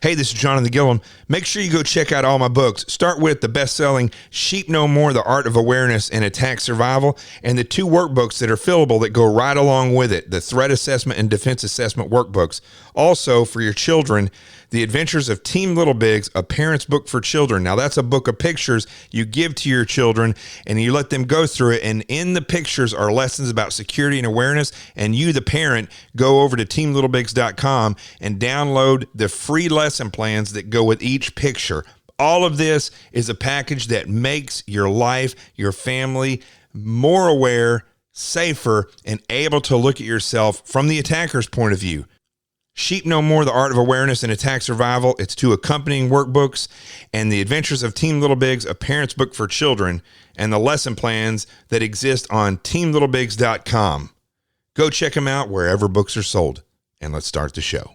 Hey, this is Jonathan Gilliam. Make sure you go check out all my books. Start with the best-selling Sheep No More, The Art of Awareness and Attack Survival, and the 2 workbooks that are fillable that go right along with it, the Threat Assessment and Defense Assessment workbooks. Also, for your children, The Adventures of Team Little Bigs, a parent's book for children. Now, that's a book of pictures you give to your children, and you let them go through it, and in the pictures are lessons about security and awareness, and you, the parent, go over to teamlittlebigs.com and download the free lesson plans that go with each picture. All of this is a package that makes your life, your family more aware, safer, and able to look at yourself from the attacker's point of view. Sheep No More, The Art of Awareness and Attack Survival. It's 2 accompanying workbooks, and The Adventures of Team Little Bigs, a parent's book for children, and the lesson plans that exist on teamlittlebigs.com. Go check them out wherever books are sold. And let's start the show.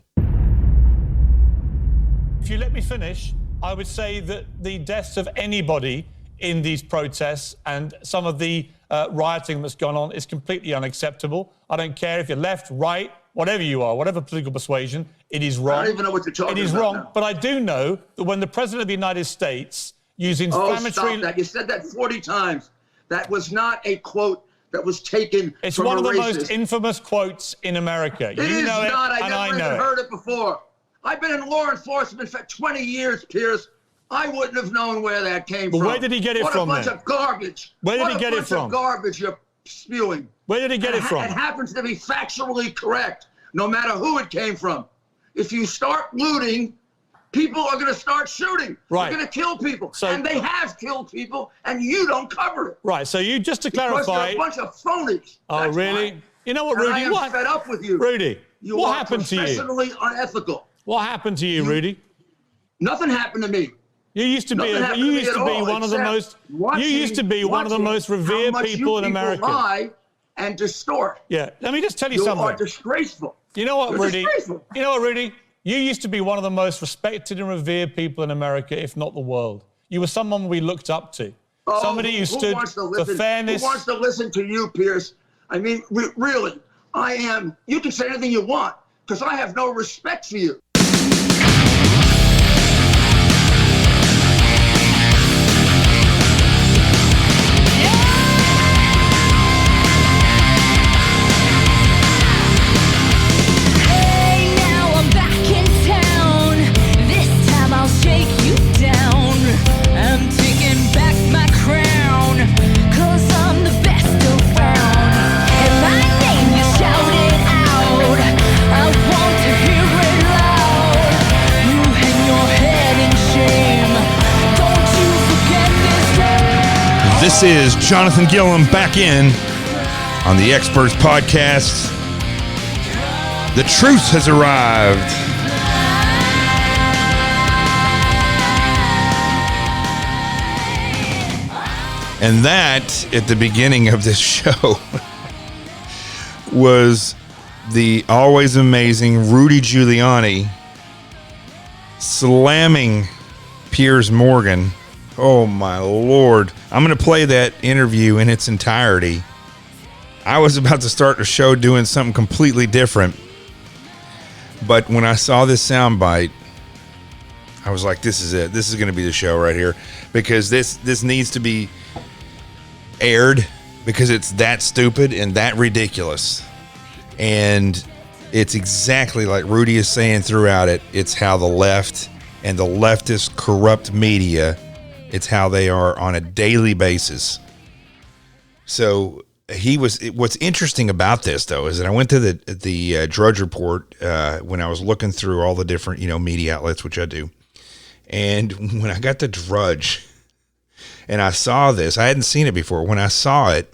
If you let me finish, I would say that the deaths of anybody in these protests and some of the rioting that's gone on is completely unacceptable. I don't care if you're left, right, whatever you are, whatever political persuasion, it is wrong. I don't even know what you're talking about. It is wrong, now. but I do know that when the President of the United States using inflammatory... stop that. You said that 40 times. That was not a quote that was taken It's from one a of the racist. most infamous quotes in America. It is know not. it, I and I never know even it. heard it before. I've been in law enforcement for 20 years, Piers. I wouldn't have known where that came from. Where did he get it from, What a bunch then? of garbage. Where did he get it What a bunch from? of garbage you're spewing. Where did he get it from? It happens to be factually correct, no matter who it came from. If you start looting, people are going to start shooting. Right. They're going to kill people. So- and they have killed people, and you don't cover it. Right, so you, just to Because clarify... you're a bunch of phonies. Oh, That's really? why. You know what, And Rudy? I am fed up with you. Rudy, You what are happened to you? professionally unethical. What happened to you, Rudy? Nothing happened to me. You used to be Nothing happened to me at all, one of the most revered people in America. Lie and distort. Yeah, let me just tell you You something. are disgraceful. You know what, You're Rudy? disgraceful. You know what, Rudy? You used to be one of the most respected and revered people in America, if not the world. You were someone we looked up to. Somebody who stood for fairness. Who wants to listen to you, Piers? I mean, really, I am. You can say anything you want because I have no respect for you. This is Jonathan Gilliam back in on the Experts Podcast. The truth has arrived. And that, at the beginning of this show, was the always amazing Rudy Giuliani slamming Piers Morgan. Oh, my Lord. I'm going to play that interview in its entirety. I was about to start the show doing something completely different. But when I saw this soundbite, I was like, this is it. This is going to be the show right here. Because this needs to be aired because it's that stupid and that ridiculous. And it's exactly like Rudy is saying throughout it. It's how the left and the leftist corrupt media, it's how they are on a daily basis. So what's interesting about this, though, is that I went to the Drudge Report when I was looking through all the different, media outlets, which I do. And when I got to Drudge and I saw this, I hadn't seen it before. When I saw it,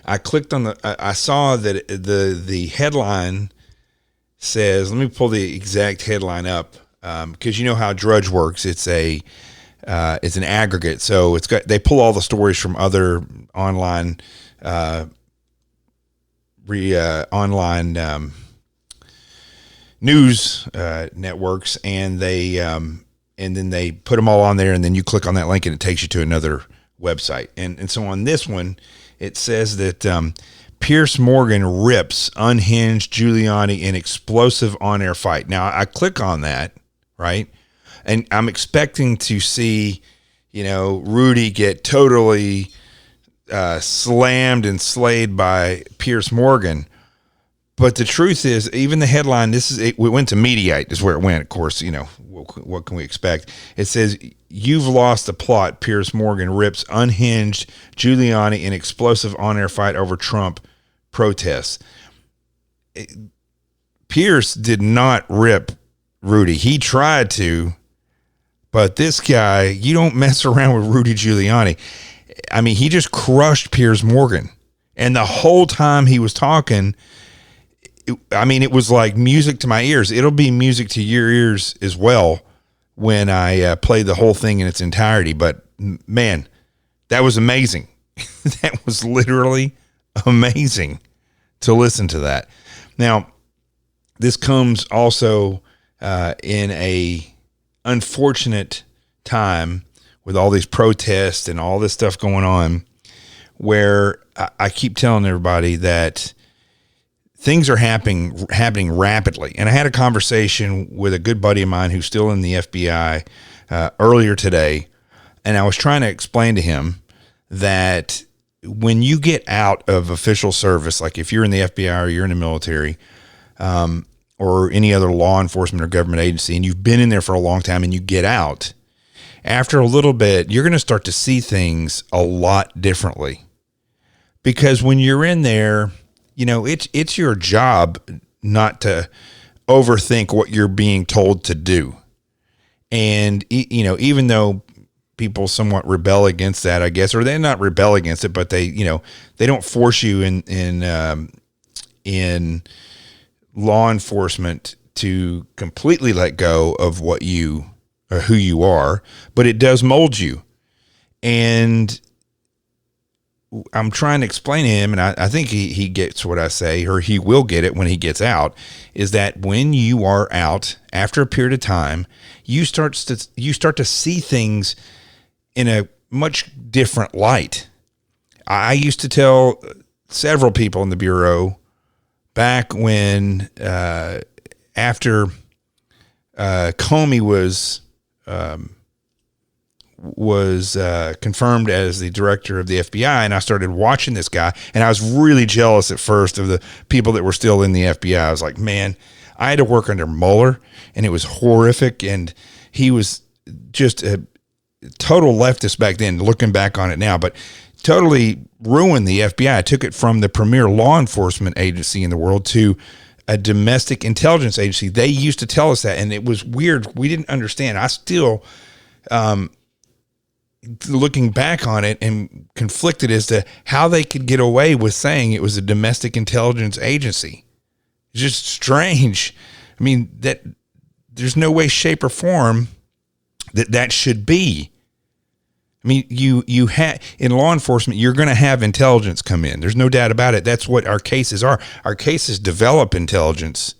I clicked on I saw that the headline says, let me pull the exact headline up. Because you know how Drudge works. It's an aggregate. So they pull all the stories from other online news networks, and then they put them all on there, and then you click on that link and it takes you to another website. And so on this one, it says that Piers Morgan rips unhinged Giuliani in explosive on-air fight. Now I click on that, right? And I'm expecting to see, Rudy get totally slammed and slayed by Piers Morgan. But the truth is, even the headline, it went to Mediaite is where it went. Of course, what can we expect? It says, "You've lost the plot. Piers Morgan rips unhinged Giuliani in explosive on-air fight over Trump protests." Piers did not rip Rudy. He tried to, but this guy, you don't mess around with Rudy Giuliani. I mean, he just crushed Piers Morgan. And the whole time he was talking, it was like music to my ears. It'll be music to your ears as well when I play the whole thing in its entirety. But man, that was amazing. That was literally amazing to listen to that. Now, this comes also in a unfortunate time with all these protests and all this stuff going on, where I keep telling everybody that things are happening rapidly. And I had a conversation with a good buddy of mine who's still in the FBI earlier today, and I was trying to explain to him that when you get out of official service, like if you're in the FBI or you're in the military, or any other law enforcement or government agency, and you've been in there for a long time and you get out, after a little bit, you're going to start to see things a lot differently. Because when you're in there, it's your job not to overthink what you're being told to do. And, even though people somewhat rebel against that, I guess, or they not rebel against it, but they don't force you in law enforcement to completely let go of what you or who you are, but it does mold you. And I'm trying to explain to him, and I think he gets what I say, or he will get it when he gets out, is that when you are out after a period of time, you start to see things in a much different light. I used to tell several people in the Bureau back when, after Comey was confirmed as the director of the FBI, and I started watching this guy, and I was really jealous at first of the people that were still in the FBI. I was like, man, I had to work under Mueller, and it was horrific, and he was just a total leftist back then, looking back on it now, but totally ruined the FBI. Took it from the premier law enforcement agency in the world to a domestic intelligence agency. They used to tell us that, and it was weird. We didn't understand. I still, looking back on it, and conflicted as to how they could get away with saying it was a domestic intelligence agency. It's just strange. I mean, that there's no way, shape, or form that should be. I mean, you have in law enforcement, you're going to have intelligence come in. There's no doubt about it. That's what our cases are. Our cases develop intelligence.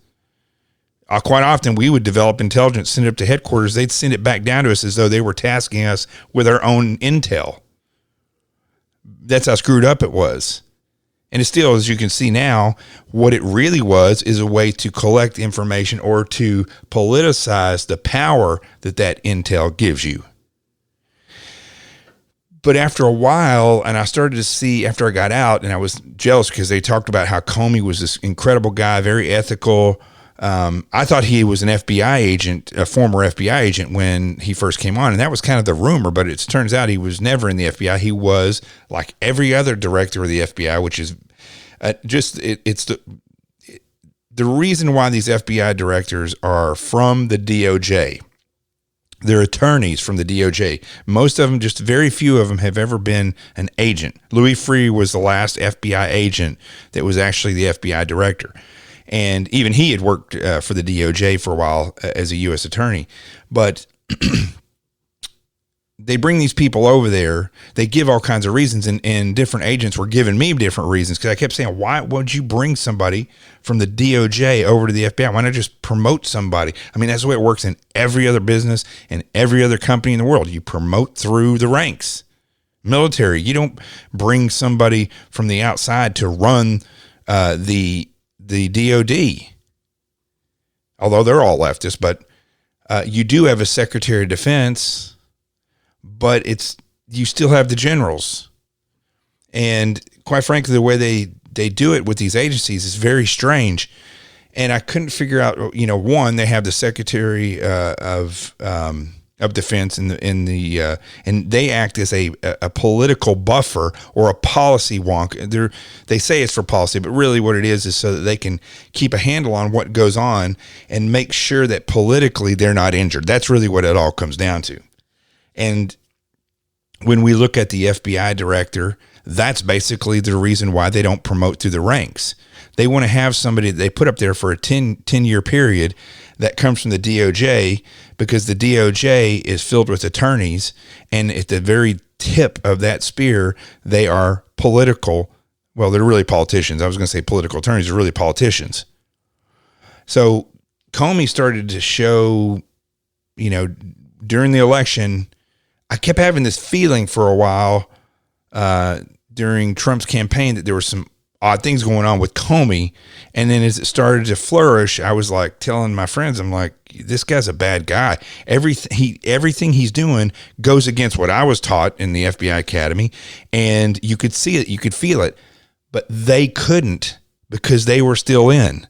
Quite often, we would develop intelligence, send it up to headquarters. They'd send it back down to us as though they were tasking us with our own intel. That's how screwed up it was. And it's still, as you can see now, what it really was is a way to collect information or to politicize the power that intel gives you. But after a while, and I started to see after I got out, and I was jealous because they talked about how Comey was this incredible guy, very ethical. I thought he was an FBI agent, a former FBI agent when he first came on, and that was kind of the rumor, but it turns out he was never in the FBI. He was like every other director of the FBI, which is it's the reason why these FBI directors are from the DOJ. They're attorneys from the DOJ. Most of them, just very few of them, have ever been an agent. Louis Freeh was the last FBI agent that was actually the FBI director. And even he had worked for the DOJ for a while as a U.S. attorney. But they bring these people over there. They give all kinds of reasons, and different agents were giving me different reasons because I kept saying, why would you bring somebody from the DOJ over to the FBI? Why not just promote somebody? I mean, that's the way it works in every other business and every other company in the world. You promote through the ranks. Military, you don't bring somebody from the outside to run the DOD, although they're all leftists, but You do have a Secretary of Defense, but you still have the generals. And quite frankly, the way they do it with these agencies is very strange. And I couldn't figure out, one, they have the Secretary of Defense and they act as a political buffer or a policy wonk. They say it's for policy, but really what it is so that they can keep a handle on what goes on and make sure that politically they're not injured. That's really what it all comes down to. And when we look at the FBI director, that's basically the reason why they don't promote through the ranks. They want to have somebody that they put up there for a 10-year period that comes from the DOJ, because the DOJ is filled with attorneys, and at the very tip of that spear, they are political. Well, they're really politicians. I was going to say political attorneys. They're really politicians. So Comey started to show, during the election, I kept having this feeling for a while during Trump's campaign that there were some odd things going on with Comey. And then as it started to flourish, I was like telling my friends, I'm like, this guy's a bad guy. Everything he's doing goes against what I was taught in the FBI Academy. And you could see it, you could feel it, but they couldn't because they were still in.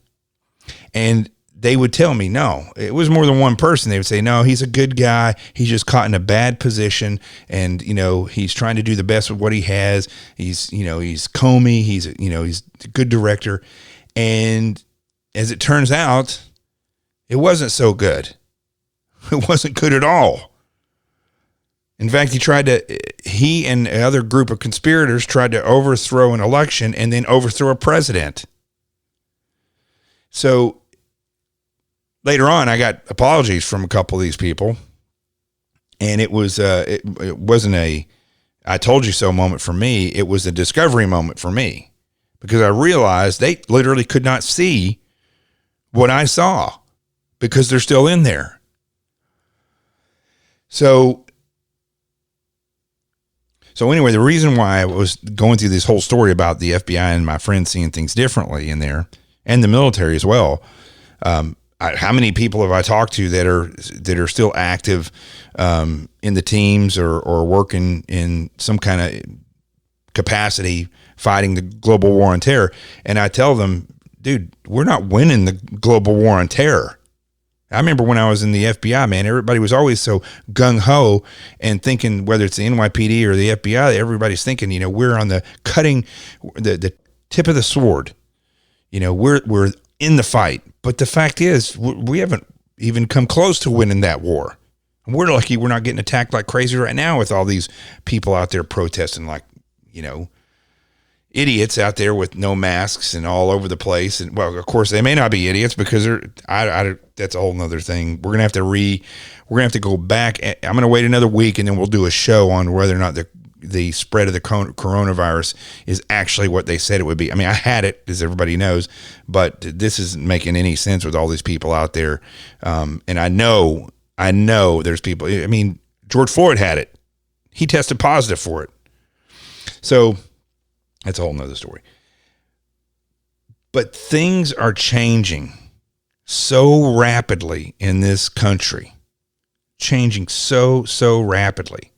And they would tell me, no, it was more than one person. They would say, no, he's a good guy. He's just caught in a bad position. And, he's trying to do the best with what he has. He's Comey. He's a good director. And as it turns out, it wasn't so good. It wasn't good at all. In fact, he and another group of conspirators tried to overthrow an election and then overthrow a president. So later on, I got apologies from a couple of these people, and it wasn't a "I told you so" moment for me. It was a discovery moment for me, because I realized they literally could not see what I saw because they're still in there. So anyway, the reason why I was going through this whole story about the FBI and my friends seeing things differently in there, and the military as well. How many people have I talked to that are still active in the teams or working in some kind of capacity fighting the global war on terror? And I tell them, dude, we're not winning the global war on terror. I remember when I was in the FBI, man, everybody was always so gung-ho and thinking, whether it's the NYPD or the FBI, everybody's thinking, we're on the tip of the sword. We're in the fight. But the fact is, we haven't even come close to winning that war. We're lucky we're not getting attacked like crazy right now with all these people out there protesting like, idiots out there with no masks and all over the place. And well, of course, they may not be idiots because that's a whole nother thing. We're going to have to go back. I'm going to wait another week, and then we'll do a show on whether or not the spread of the coronavirus is actually what they said it would be. I mean, I had it, as everybody knows, but this isn't making any sense with all these people out there. And I know there's people. I mean, George Floyd had it. He tested positive for it. So that's a whole nother story. But things are changing so rapidly in this country, changing so rapidly.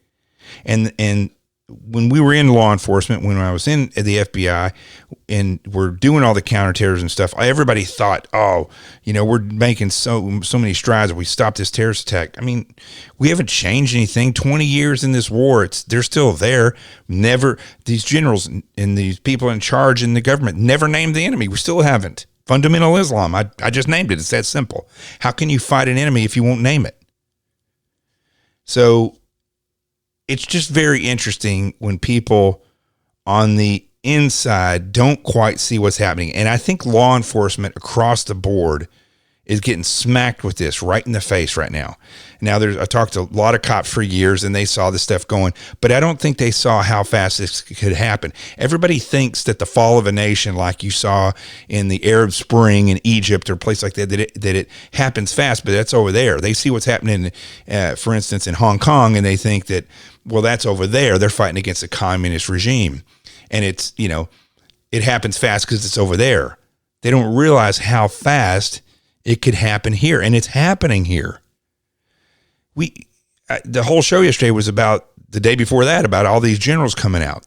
And when we were in law enforcement, when I was in the FBI and we're doing all the counterterrorism stuff, everybody thought, we're making so many strides. We stopped this terrorist attack. I mean, we haven't changed anything. 20 years in this war, they're still there. These generals and these people in charge in the government never named the enemy. We still haven't. Fundamental Islam. I just named it. It's that simple. How can you fight an enemy if you won't name it? So it's just very interesting when people on the inside don't quite see what's happening. And I think law enforcement across the board is getting smacked with this right in the face right now. Now, I talked to a lot of cops for years, and they saw this stuff going, but I don't think they saw how fast this could happen. Everybody thinks that the fall of a nation, like you saw in the Arab Spring in Egypt or a place like that it happens fast, but that's over there. They see what's happening, for instance, in Hong Kong, and they think that, well, that's over there. They're fighting against a communist regime. And it's, it happens fast because it's over there. They don't realize how fast it could happen here. And it's happening here. the whole show yesterday was about the day before that, about all these generals coming out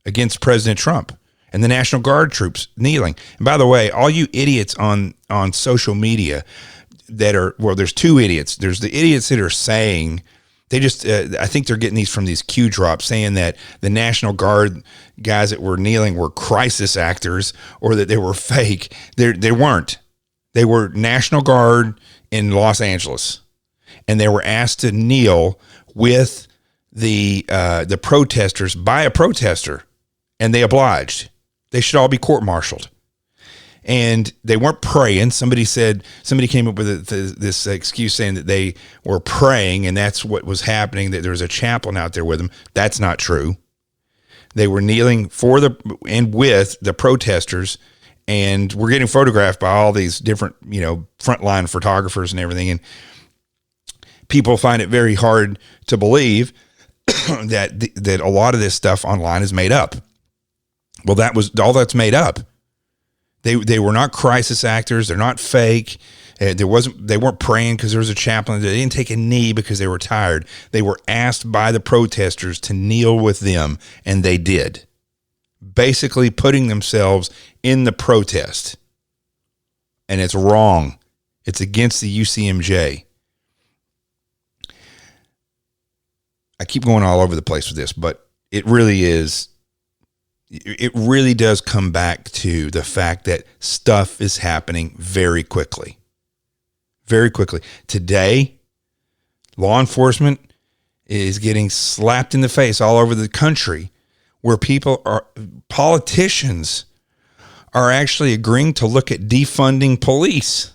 against President Trump and the National Guard troops kneeling. And by the way, all you idiots on social media that are, well, there's two idiots. There's the idiots that are saying, they just, I think they're getting these from these Q drops, saying that the National Guard guys that were kneeling were crisis actors or that they were fake. They weren't. They were National Guard in Los Angeles, and they were asked to kneel with the protesters by a protester, and they obliged. They should all be court-martialed. And they weren't praying. Somebody came up with this excuse saying that they were praying, and that's what was happening, that there was a chaplain out there with them. That's not true. They were kneeling for and with the protesters, and we're getting photographed by all these different, frontline photographers and everything. And people find it very hard to believe that a lot of this stuff online is made up. Well, that was all that's made up. They were not crisis actors. They're not fake. They weren't praying because there was a chaplain. They didn't take a knee because they were tired. They were asked by the protesters to kneel with them, and they did. Basically putting themselves in the protest. And it's wrong. It's against the UCMJ. I keep going all over the place with this, but it really does come back to the fact that stuff is happening very quickly. Very quickly. Today, law enforcement is getting slapped in the face all over the country, where politicians are actually agreeing to look at defunding police.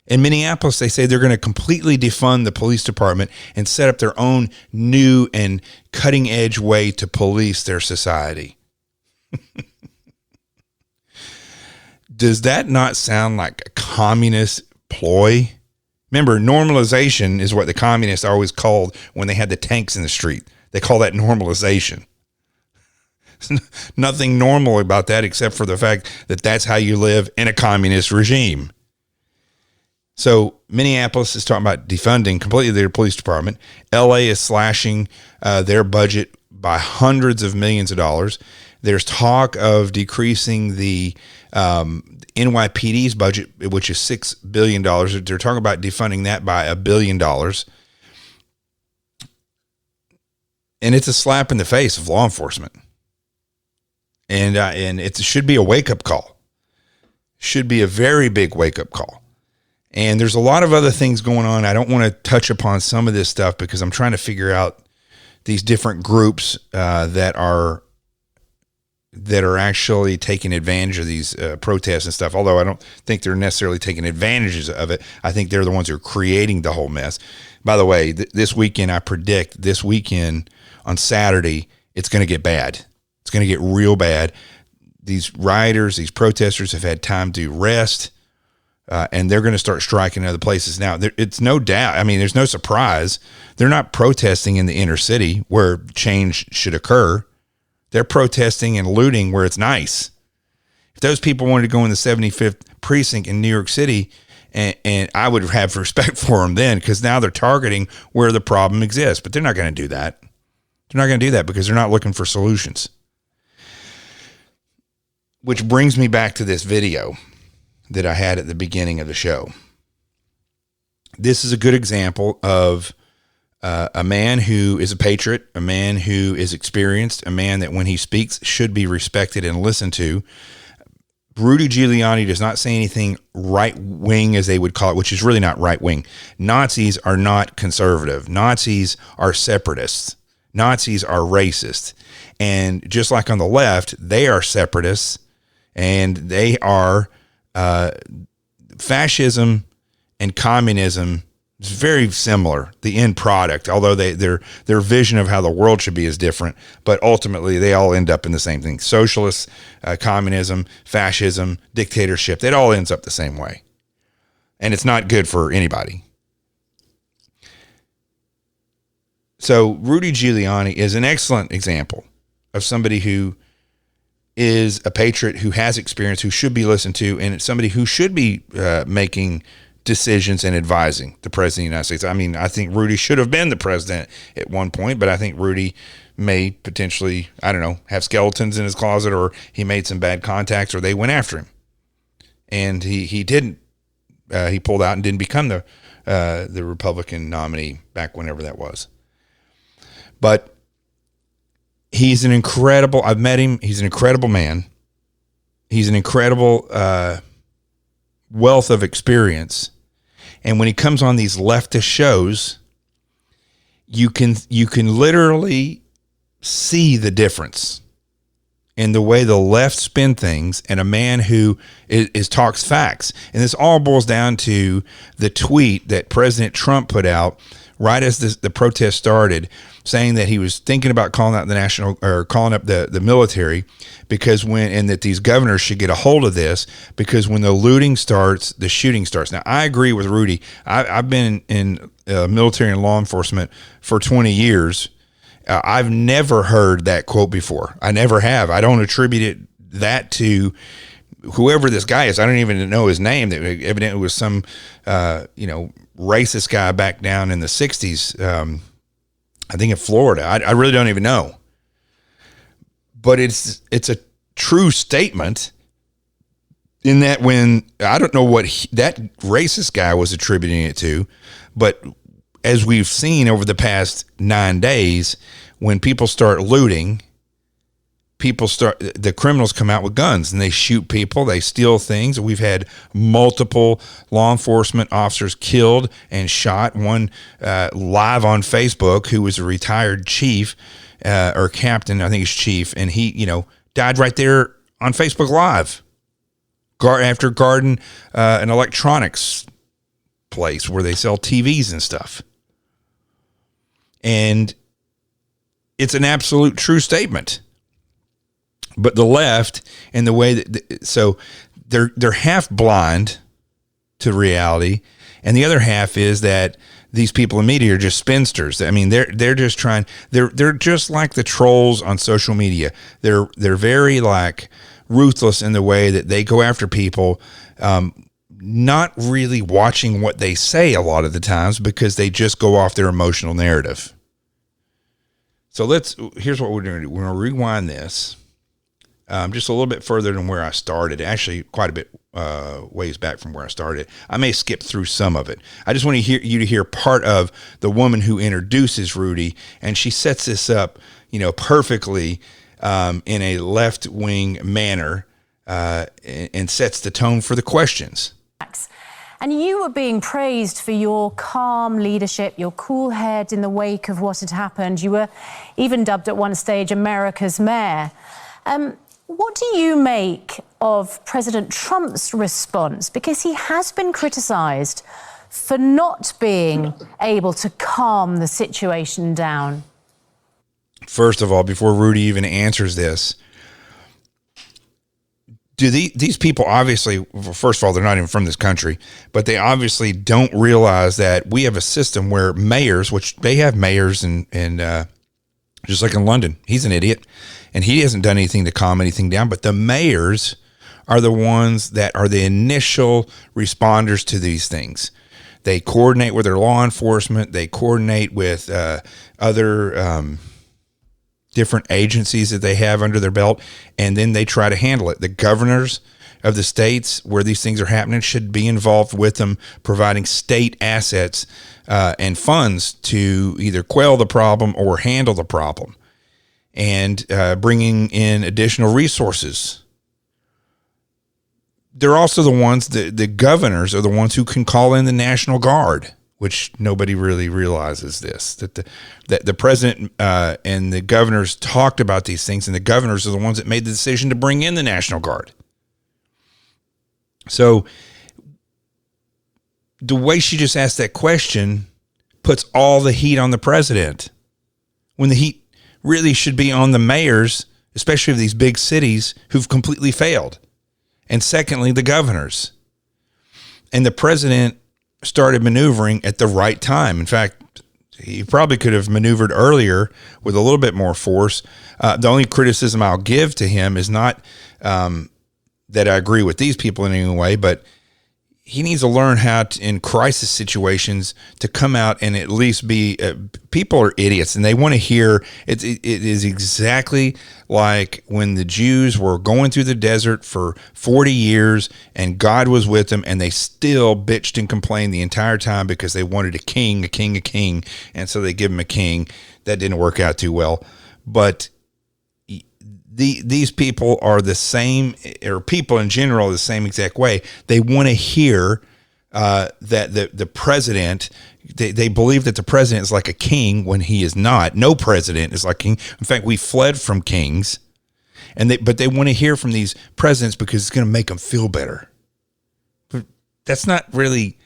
In Minneapolis, they say they're going to completely defund the police department and set up their own new and cutting edge way to police their society. Does that not sound like a communist ploy? Remember, normalization is what the communists always called when they had the tanks in the street. They call that normalization. Nothing normal about that except for the fact that that's how you live in a communist regime. So Minneapolis is talking about defunding completely their police department. LA is slashing their budget by hundreds of millions of dollars. There's talk of decreasing the NYPD's budget, which is $6 billion. They're talking about defunding that by $1 billion. And it's a slap in the face of law enforcement. And it should be a wake-up call. Should be a very big wake-up call. And there's a lot of other things going on. I don't want to touch upon some of this stuff because I'm trying to figure out these different groups that are actually taking advantage of these protests and stuff. Although I don't think they're necessarily taking advantages of it. I think they're the ones who are creating the whole mess. By the way, this weekend, I predict this weekend on Saturday, it's going to get bad. It's going to get real bad. These rioters, these protesters have had time to rest. And they're going to start striking other places. Now, it's no doubt. I mean, there's no surprise. They're not protesting in the inner city where change should occur. They're protesting and looting where it's nice. If those people wanted to go in the 75th precinct in New York City, and I would have respect for them then, because now they're targeting where the problem exists. But they're not going to do that. They're not going to do that because they're not looking for solutions. Which brings me back to this video that I had at the beginning of the show. This is a good example of a man who is a patriot, a man who is experienced, a man that when he speaks should be respected and listened to. Rudy Giuliani does not say anything right-wing, as they would call it, which is really not right-wing. Nazis are not conservative. Nazis are separatists. Nazis are racist. And just like on the left, they are separatists, and they are fascism and communism is very similar, the end product, although their vision of how the world should be is different, but ultimately they all end up in the same thing. Socialist, communism, fascism, dictatorship, it all ends up the same way. And it's not good for anybody. So Rudy Giuliani is an excellent example of somebody who is a patriot, who has experience, who should be listened to, and it's somebody who should be making decisions and advising the president of the United States. I mean, I think Rudy should have been the president at one point, but I think Rudy may potentially, I don't know, have skeletons in his closet, or he made some bad contacts, or they went after him. And he didn't. He pulled out and didn't become the Republican nominee back whenever that was. But he's an incredible, I've met him. He's an incredible man. He's an incredible wealth of experience. And when he comes on these leftist shows, you can literally see the difference in the way the left spin things and a man who talks facts. And this all boils down to the tweet that President Trump put out right as the protest started, saying that he was thinking about calling up the military because and that these governors should get a hold of this, because when the looting starts, the shooting starts. Now, I agree with Rudy. I've been in military and law enforcement for 20 years. I've never heard that quote before. I never have. I don't attribute that to whoever this guy is. I don't even know his name. That evidently was some, racist guy back down in the 60s. I think in Florida. I really don't even know. But it's a true statement in that when, I don't know what that racist guy was attributing it to, but as we've seen over the past 9 days, when people start looting, the criminals come out with guns and they shoot people, they steal things. We've had multiple law enforcement officers killed and shot. One live on Facebook, who was a retired chief or captain, I think he's chief, and he, died right there on Facebook Live after guarding an electronics place where they sell TVs and stuff. And it's an absolute true statement. But the left, and the way that, so they're half blind to reality, and the other half is that these people in media are just spinsters. I mean, they're just trying. They're just like the trolls on social media. They're very like ruthless in the way that they go after people, not really watching what they say a lot of the times, because they just go off their emotional narrative. So here's what we're going to do. We're going to rewind this just a little bit further than where I started. Actually, quite a bit ways back from where I started. I may skip through some of it. I just want you to hear part of the woman who introduces Rudy, and she sets this up, perfectly in a left-wing manner, and sets the tone for the questions. And you were being praised for your calm leadership, your cool head in the wake of what had happened. You were even dubbed at one stage America's mayor. What do you make of President Trump's response? Because he has been criticized for not being able to calm the situation down. First of all, before Rudy even answers this, do these people obviously, first of all, they're not even from this country, but they obviously don't realize that we have a system where mayors, which they have mayors and just like in London, he's an idiot and he hasn't done anything to calm anything down, but the mayors are the ones that are the initial responders to these things. They coordinate with their law enforcement. They coordinate with other different agencies that they have under their belt, and then they try to handle it. The governors of the states where these things are happening should be involved with them, providing state assets and funds to either quell the problem or handle the problem, and bringing in additional resources. They're also the ones, the governors are the ones who can call in the National Guard, which nobody really realizes this, that the president and the governors talked about these things, and the governors are the ones that made the decision to bring in the National Guard. So the way she just asked that question puts all the heat on the president, when the heat really should be on the mayors, especially of these big cities who've completely failed. And secondly, the governors. And the president started maneuvering at the right time. In fact, he probably could have maneuvered earlier with a little bit more force. The only criticism I'll give to him is not that I agree with these people in any way, but he needs to learn how to, in crisis situations, to come out and at least be, people are idiots and they want to hear it. It is exactly like when the Jews were going through the desert for 40 years and God was with them, and they still bitched and complained the entire time because they wanted a king, a king, a king. And so they give him a king. That didn't work out too well. But these people are the same, or people in general, the same exact way. They want to hear that the president, they believe that the president is like a king when he is not. No president is like king. In fact, we fled from kings, but they want to hear from these presidents because it's going to make them feel better. But that's not really,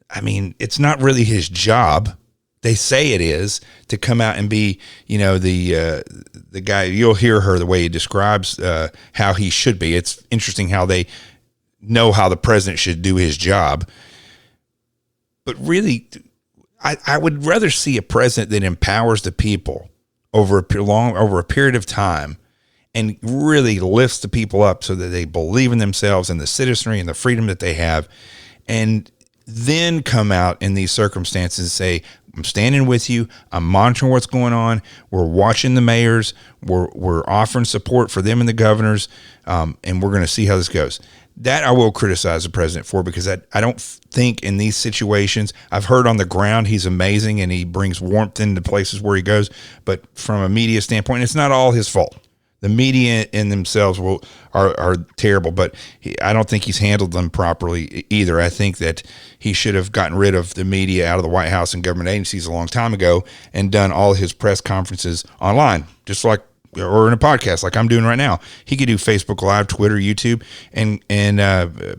I mean, it's not really his job. They say it is, to come out and be, the guy. You'll hear her the way he describes how he should be. It's interesting how they know how the president should do his job. But really, I would rather see a president that empowers the people over a period of time, and really lifts the people up so that they believe in themselves and the citizenry and the freedom that they have, and then come out in these circumstances and say, I'm standing with you. I'm monitoring what's going on. We're watching the mayors. We're offering support for them and the governors, and we're going to see how this goes. That I will criticize the president for, because I don't think in these situations, I've heard on the ground he's amazing and he brings warmth into places where he goes, but from a media standpoint, it's not all his fault. The media in themselves are terrible, but I don't think he's handled them properly either. I think that he should have gotten rid of the media out of the White House and government agencies a long time ago and done all his press conferences online, just like, or in a podcast like I'm doing right now. He could do Facebook Live, Twitter, YouTube, and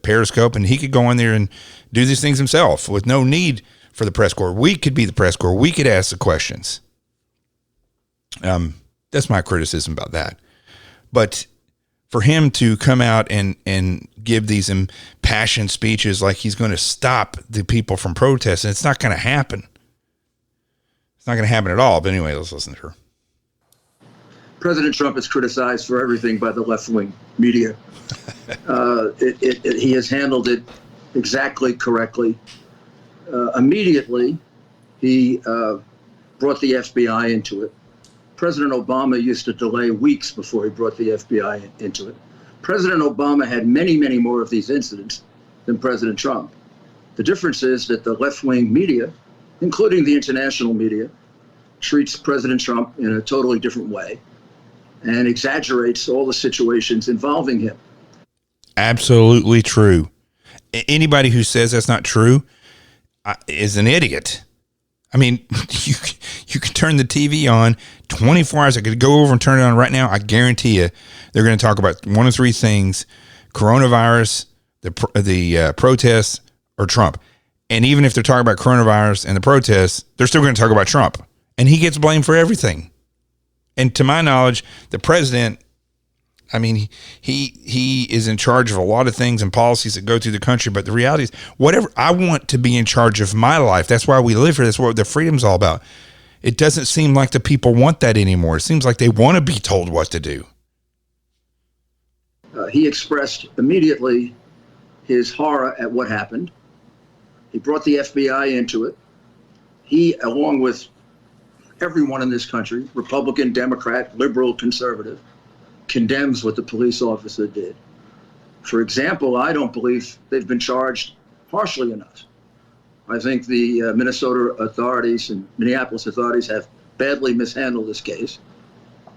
Periscope, and he could go in there and do these things himself with no need for the press corps. We could be the press corps. We could ask the questions. That's my criticism about that. But for him to come out and give these impassioned speeches like he's going to stop the people from protesting, it's not going to happen. It's not going to happen at all. But anyway, let's listen to her. President Trump is criticized for everything by the left-wing media. He has handled it exactly correctly. Immediately, he brought the FBI into it. President Obama used to delay weeks before he brought the FBI into it. President Obama had many, many more of these incidents than President Trump. The difference is that the left-wing media, including the international media, treats President Trump in a totally different way and exaggerates all the situations involving him. Absolutely true. Anybody who says that's not true is an idiot. I mean, you can turn the TV on 24 hours. I could go over and turn it on right now. I guarantee you they're going to talk about one of three things: coronavirus, the protests, or Trump. And even if they're talking about coronavirus and the protests, they're still going to talk about Trump. And he gets blamed for everything. And to my knowledge, the president, I mean, he is in charge of a lot of things and policies that go through the country. But the reality is, whatever, I want to be in charge of my life. That's why we live here. That's what the freedom's all about. It doesn't seem like the people want that anymore. It seems like they want to be told what to do. He expressed immediately his horror at what happened. He brought the FBI into it. He, along with everyone in this country, Republican, Democrat, liberal, conservative, condemns what the police officer did. For example, I don't believe they've been charged harshly enough. I think the Minnesota authorities and Minneapolis authorities have badly mishandled this case,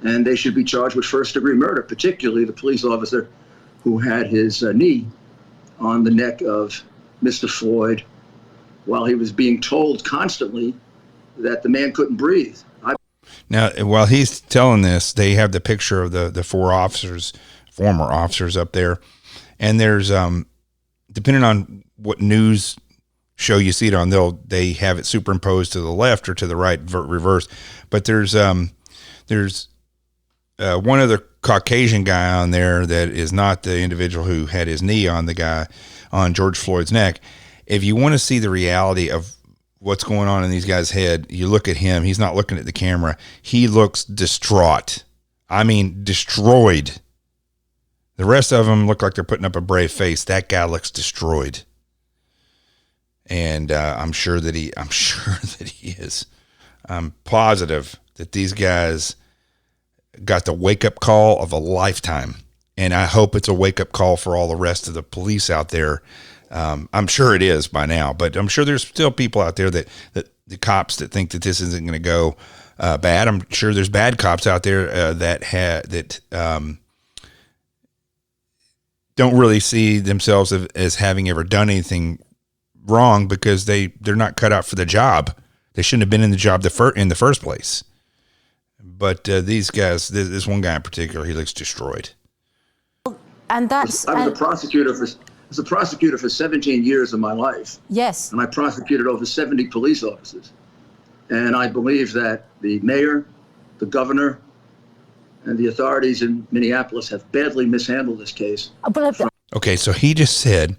and they should be charged with first-degree murder, particularly the police officer who had his knee on the neck of Mr. Floyd while he was being told constantly that the man couldn't breathe. Now, while he's telling this, they have the picture of the four officers, former officers up there. And there's, depending on what news show you see it on, they have it superimposed to the left or to the right, reverse. But there's one other Caucasian guy on there that is not the individual who had his knee on the guy on George Floyd's neck. If you want to see the reality of what's going on in these guys' head, you look at him. He's not looking at the camera. He looks distraught. I mean, destroyed. The rest of them look like they're putting up a brave face. That guy looks destroyed. And I'm sure that he is. I'm positive that these guys got the wake-up call of a lifetime. And I hope it's a wake-up call for all the rest of the police out there. I'm sure it is by now, but I'm sure there's still people out there that the cops that think that this isn't going to go bad. I'm sure there's bad cops out there that don't really see themselves as having ever done anything wrong because they're not cut out for the job. They shouldn't have been in the job in the first place. But these guys, this one guy in particular, he looks destroyed. And that's I was a prosecutor for 17 years of my life. yes. And I prosecuted over 70 police officers. And I believe that the mayor, the governor, and the authorities in Minneapolis have badly mishandled this case. But Okay, so he just said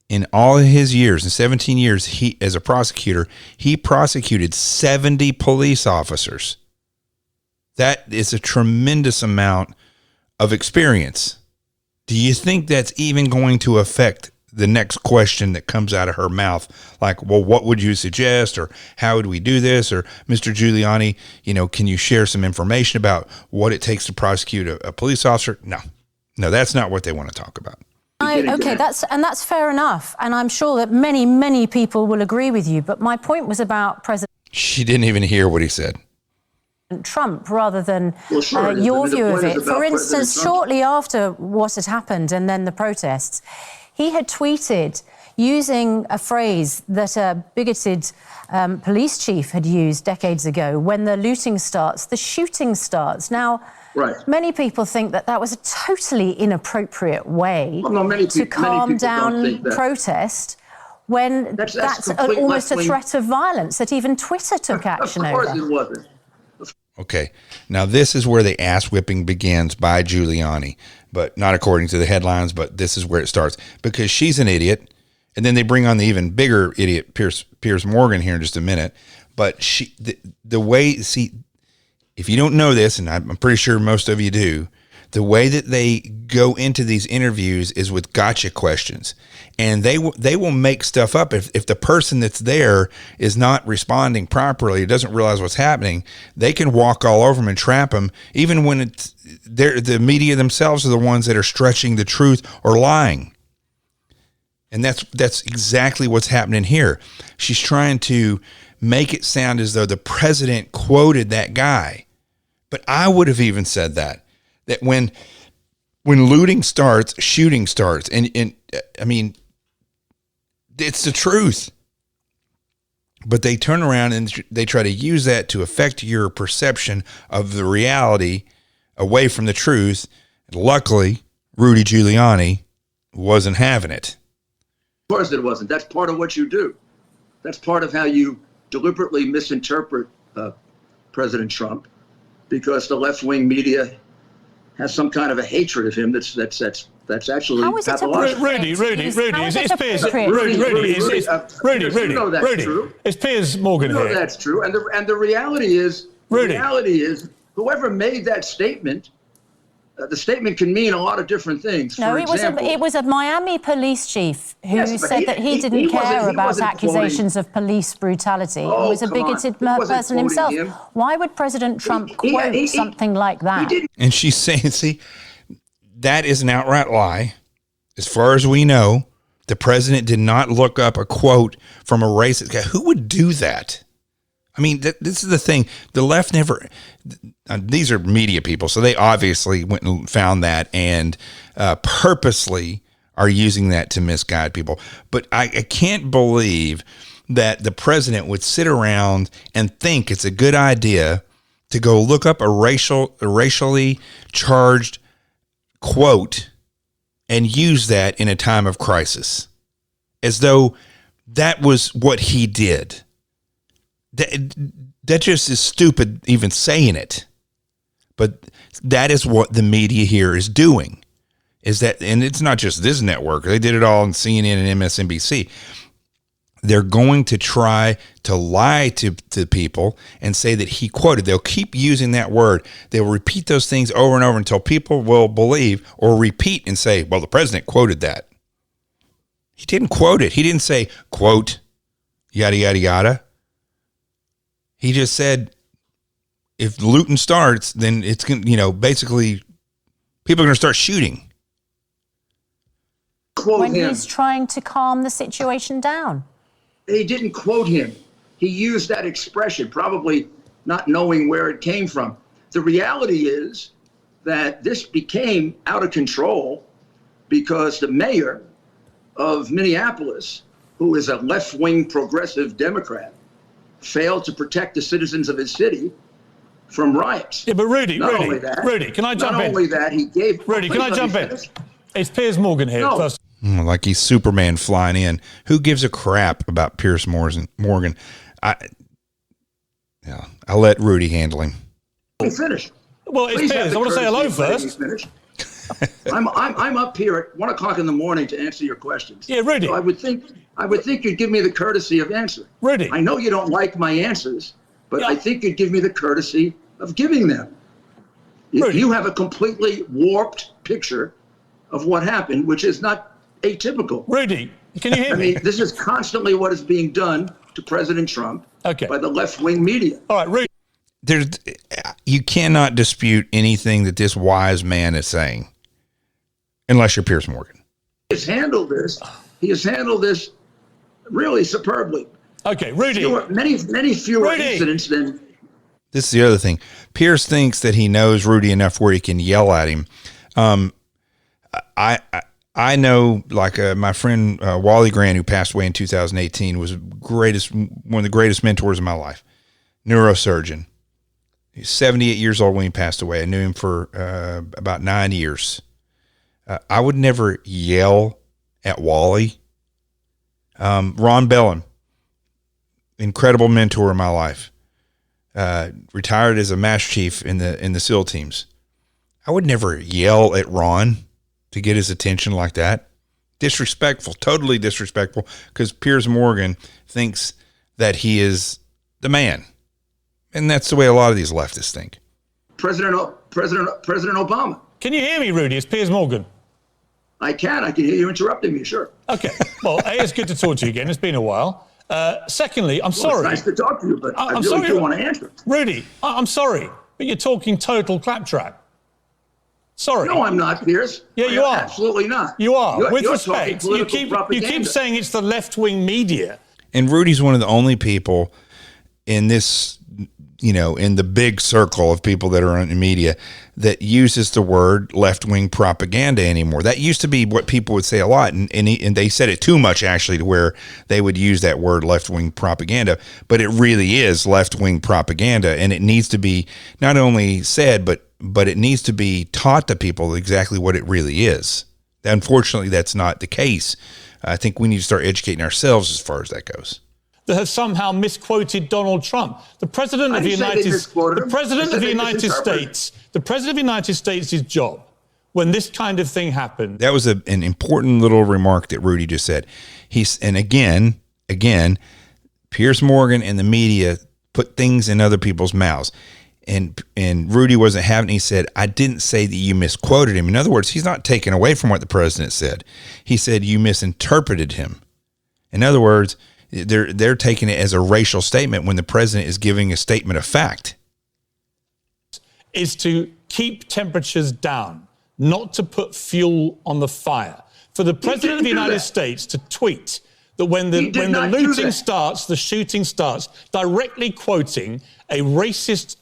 in all of his years, in 17 years, he as a prosecutor, he prosecuted 70 police officers. That is a tremendous amount of experience. Do you think that's even going to affect the next question that comes out of her mouth? Like, well, what would you suggest? Or how would we do this? Or Mr. Giuliani, can you share some information about what it takes to prosecute a police officer? No, that's not what they want to talk about. okay, that's fair enough. And I'm sure that many, many people will agree with you. But my point was about President She didn't even hear what he said. Trump rather than Sure, your view of it. about For instance, President Trump. shortly after what had happened and then the protests, he had tweeted using a phrase that a bigoted police chief had used decades ago: when the looting starts, the shooting starts. Now, Right. many people think that was a totally inappropriate way Well, no, many to people calm don't down think that. protest when That's that's complete almost a left-wing. threat of violence that even Twitter took action Of course over. it wasn't. Okay, now this is where the ass whipping begins by Giuliani, but not according to the headlines, but this is where it starts because she's an idiot. And then they bring on the even bigger idiot, Piers Morgan, here in just a minute. But the way, see, if you don't know this, and I'm pretty sure most of you do, the way that they go into these interviews is with gotcha questions. And they will make stuff up. If the person that's there is not responding properly, doesn't realize what's happening, they can walk all over them and trap them, even when the media themselves are the ones that are stretching the truth or lying. And that's exactly what's happening here. She's trying to make it sound as though the president quoted that guy. But I would have even said that when looting starts, shooting starts. And I mean, it's the truth. But they turn around and they try to use that to affect your perception of the reality away from the truth. And luckily, Rudy Giuliani wasn't having it. Of course it wasn't. That's part of what you do. That's part of how you deliberately misinterpret President Trump, because the left-wing media has some kind of a hatred of him that's actually How is it pathological. Rudy, it's Piers. Rudy, You know that's true. it's Piers Morgan You know here. that's true. And the reality is, Rudy. whoever made that statement, the statement can mean a lot of different things. No, For it example, was a Miami police chief who Yes, but said that he didn't care about wasn't accusations of police brutality. He Oh, was a come on. bigoted He wasn't person quoting himself. him. Why would President Trump he- quote something like that? he didn't. And she's saying, see, that is an outright lie. As far as we know, the president did not look up a quote from a racist guy. Who would do that? I mean, this is the thing. The left never, these are media people, so they obviously went and found that and purposely are using that to misguide people. But I can't believe that the president would sit around and think it's a good idea to go look up a racially charged quote and use that in a time of crisis, as though that was what he did. That just is stupid even saying it. But that is what the media here is doing. Is that, and it's not just this network. They did it all on CNN and MSNBC. They're going to try to lie to people and say that he quoted. They'll keep using that word. They'll repeat those things over and over until people will believe or repeat and say, well, the president quoted that. He didn't quote it. He didn't say, quote, yada, yada, yada. He just said, if looting starts, then it's going to, basically people are going to start shooting. Quote when him. he's trying to calm the situation down. He didn't quote him. He used that expression, probably not knowing where it came from. The reality is that this became out of control because the mayor of Minneapolis, who is a left-wing progressive Democrat, failed to protect the citizens of his city from riots. Yeah, but Rudy, Not only that, Rudy, can I jump in? Not only that, he gave... Rudy, can I jump in? It's Piers Morgan here. No. First. Like he's Superman flying in. Who gives a crap about Piers Morgan? I'll let Rudy handle him. Let me finish. Well, it's Please Piers. have I want to say hello courtesy of letting first. me finish. I'm up here at 1 o'clock in the morning to answer your questions. Yeah, Rudy. So I would think you'd give me the courtesy of answering. Rudy. I know you don't like my answers, but Yeah. I think you'd give me the courtesy of giving them. Rudy. You have a completely warped picture of what happened, which is not atypical. Rudy, can you hear I me? mean, this is constantly what is being done to President Trump Okay. by the left-wing media. All right, Rudy. You cannot dispute anything that this wise man is saying, unless you're Piers Morgan. He has handled this really superbly. Okay, Rudy. Many fewer Rudy. incidents than... This is the other thing. Piers thinks that he knows Rudy enough where he can yell at him. I know, like my friend Wally Grant, who passed away in 2018, was one of the greatest mentors in my life. Neurosurgeon. He's 78 years old when he passed away. I knew him for about 9 years. I would never yell at Wally. Ron Bellin, incredible mentor in my life. Retired as a master chief in the SEAL teams. I would never yell at Ron to get his attention like that. Disrespectful, totally disrespectful, because Piers Morgan thinks that he is the man. And that's the way a lot of these leftists think. President Obama. Can you hear me, Rudy? It's Piers Morgan. I can hear you interrupting me, sure. Okay. Well, A, it's good to talk to you again. It's been a while. Secondly, I'm sorry. It's nice to talk to you, but I I'm really sorry, do want to answer. Rudy, I'm sorry, but you're talking total claptrap. Sorry. No, I'm not, Piers. Yeah, you are. Absolutely not. You are. With you're respect, talking you political keep propaganda. saying it's the left-wing media. And Rudy's one of the only people in this, in the big circle of people that are in the media that uses the word left-wing propaganda anymore. That used to be what people would say a lot, and they said it too much, actually, to where they would use that word left-wing propaganda. But it really is left-wing propaganda, and it needs to be not only said, but it needs to be taught to people exactly what it really is. Unfortunately, that's not the case. I think we need to start educating ourselves as far as that goes. That have somehow misquoted Donald Trump. The president of the United States, the president of the United States' job when this kind of thing happened. That was an important little remark that Rudy just said. And again, Piers Morgan and the media put things in other people's mouths. And Rudy wasn't having it. He said, I didn't say that you misquoted him. In other words, he's not taking away from what the president said. He said you misinterpreted him. In other words, they're taking it as a racial statement when the president is giving a statement of fact. Is to keep temperatures down, not to put fuel on the fire. For the president of the United States to tweet that when the looting starts, the shooting starts, directly quoting a racist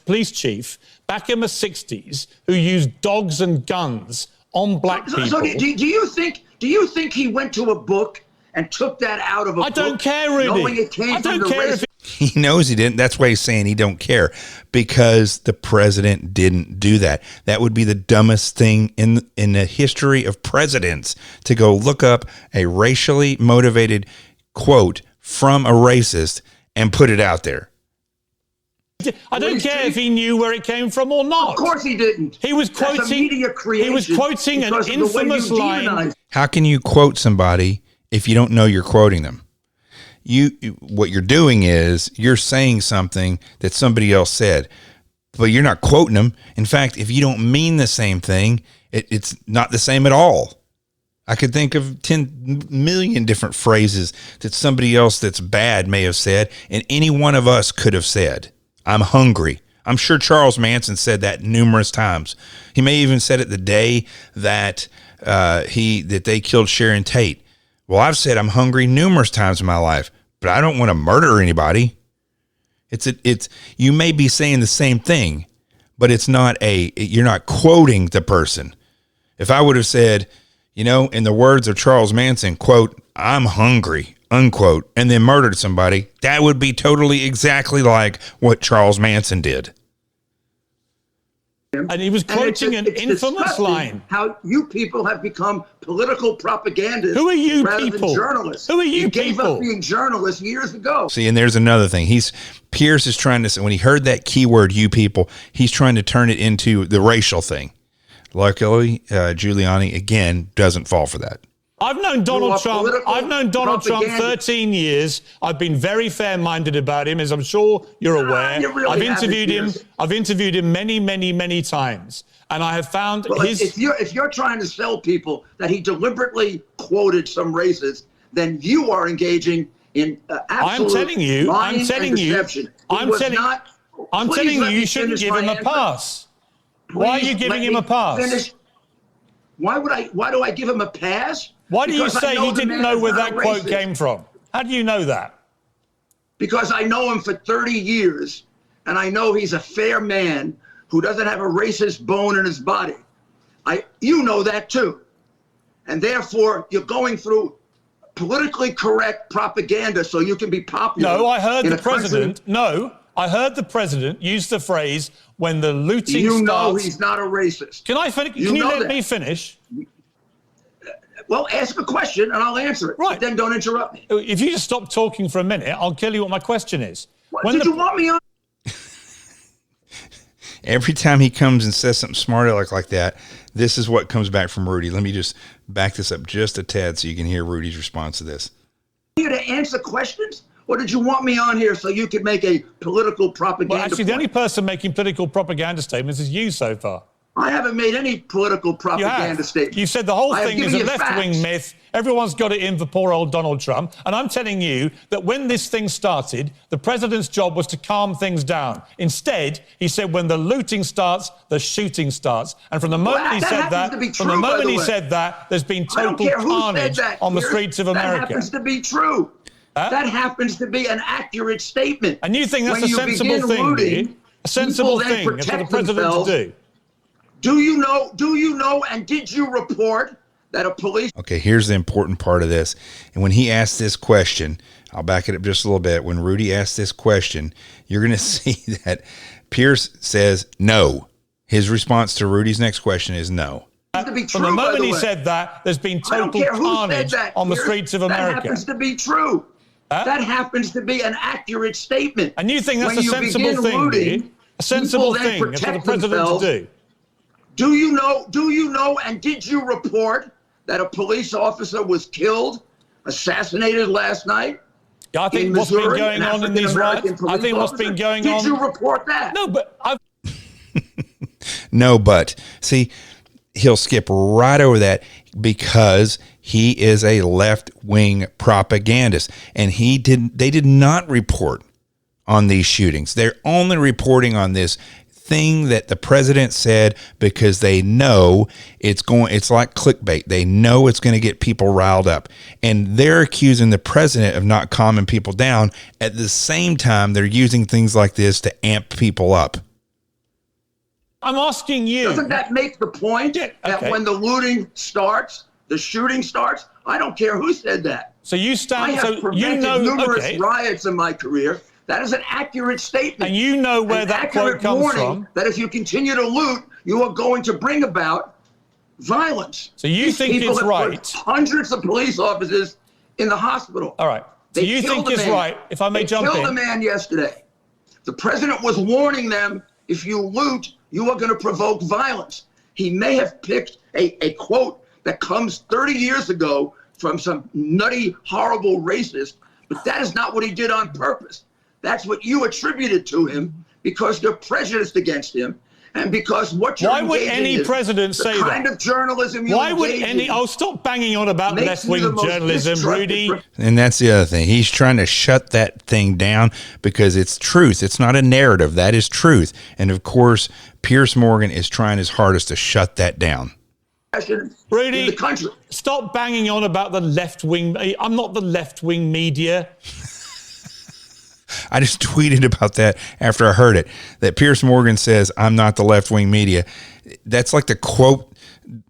police chief back in the 60s who used dogs and guns on black people. So do you think he went to a book and took that out of a book? I don't care, Rudy. Knowing it came from the racist... He knows he didn't. That's why he's saying he don't care, because the president didn't do that. That would be the dumbest thing in the history of presidents, to go look up a racially motivated quote from a racist and put it out there. I don't care if he knew where it came from or not. Of course he didn't. He was That's a quoting. media creation He was quoting an because of the way you infamous line. demonize. How can you quote somebody if you don't know you're quoting them? What you're doing is you're saying something that somebody else said, but you're not quoting them. In fact, if you don't mean the same thing, it's not the same at all. I could think of 10 million different phrases that somebody else that's bad may have said, and any one of us could have said. I'm hungry. I'm sure Charles Manson said that numerous times. He may even said it the day that they killed Sharon Tate. Well, I've said I'm hungry numerous times in my life, but I don't want to murder anybody. It's you may be saying the same thing, but you're not quoting the person. If I would have said, in the words of Charles Manson, quote, I'm hungry, unquote, and then murdered somebody, that would be totally exactly like what Charles Manson did. And he was quoting an infamous line. How you people have become political propagandists. Who are you rather people? Than journalists. Who are you gave people? up being journalists years ago. See, and there's another thing. Piers is trying to say, when he heard that keyword, you people, he's trying to turn it into the racial thing. Luckily, Giuliani, again, doesn't fall for that. I've known Donald Trump. I've known Donald Trump 13 years. I've been very fair-minded about him, as I'm sure you're aware. You really I've interviewed him many, many, many times, and I have found if you're trying to sell people that he deliberately quoted some racist, then you are engaging in absolute lying and deception. I'm telling you, you shouldn't give him a pass. Why are you giving him a pass? Why do I give him a pass? Why do you say you didn't know where that quote came from? How do you know that? Because I know him for 30 years, and I know he's a fair man who doesn't have a racist bone in his body. You know that too. And therefore, you're going through politically correct propaganda so you can be popular. No, I heard the president. No, I heard the president use the phrase, when the looting starts. You know he's not a racist. Can I finish? Can you let me finish? Well, ask a question and I'll answer it. Right. But then don't interrupt me. If you just stop talking for a minute, I'll tell you what my question is. Did you want me on? Every time he comes and says something smart like that, this is what comes back from Rudy. Let me just back this up just a tad so you can hear Rudy's response to this. Here to answer questions? Or did you want me on here so you could make a political propaganda Well, actually, point? the only person making political propaganda statements is you so far. I haven't made any political propaganda statement. You said the whole thing is a left-wing myth. Everyone's got it in for poor old Donald Trump. And I'm telling you that when this thing started, the president's job was to calm things down. Instead, he said, when the looting starts, the shooting starts. And from the moment he said that, there's been total carnage on the streets of America. That happens to be true. That happens to be an accurate statement. And you think that's a sensible thing, do you? A sensible thing for the president to do. Do you know, and did you report that a police... Okay, here's the important part of this. And when he asked this question, I'll back it up just a little bit. When Rudy asked this question, you're going to see that Piers says no. His response to Rudy's next question is no. From the moment he said that, there's been total carnage on the streets of America. That happens to be true. That happens to be an accurate statement. And you think that's a sensible thing, do you? A sensible thing for the president to do. Do you know, and did you report that a police officer was killed, assassinated last night? Yeah, I think what's been going on in these riots, I think what's been going on... Did you report that? No, but I've... No, but. See, he'll skip right over that because he is a left-wing propagandist, and they did not report on these shootings. They're only reporting on this thing that the president said because they know it's like clickbait. They know it's going to get people riled up, and they're accusing the president of not calming people down. At the same time, they're using things like this to amp people up. I'm asking you. Doesn't that make the point that when the looting starts, the shooting starts? I don't care who said that. So you stand. I have prevented numerous riots in my career. That is an accurate statement. And you know where that quote comes from. That if you continue to loot, you are going to bring about violence. So you think it's right? Hundreds of police officers in the hospital. All right. So you think it's right? If I may jump in. They killed a man yesterday. The president was warning them: if you loot, you are going to provoke violence. He may have picked a quote that comes 30 years ago from some nutty, horrible racist, but that is not what he did on purpose. That's what you attributed to him because you're prejudiced against him. And because what you're Why would engaging any in, president the say kind that? of journalism you Why would engage any? in Oh, stop banging on about makes you the left-wing most journalism, distrusted Rudy. And that's the other thing. He's trying to shut that thing down because it's truth. It's not a narrative. That is truth. And of course, Piers Morgan is trying his hardest to shut that down. Rudy, in the country. Stop banging on about the left-wing. I'm not the left-wing media. I just tweeted about that after I heard it, that Piers Morgan says, I'm not the left-wing media. That's like the quote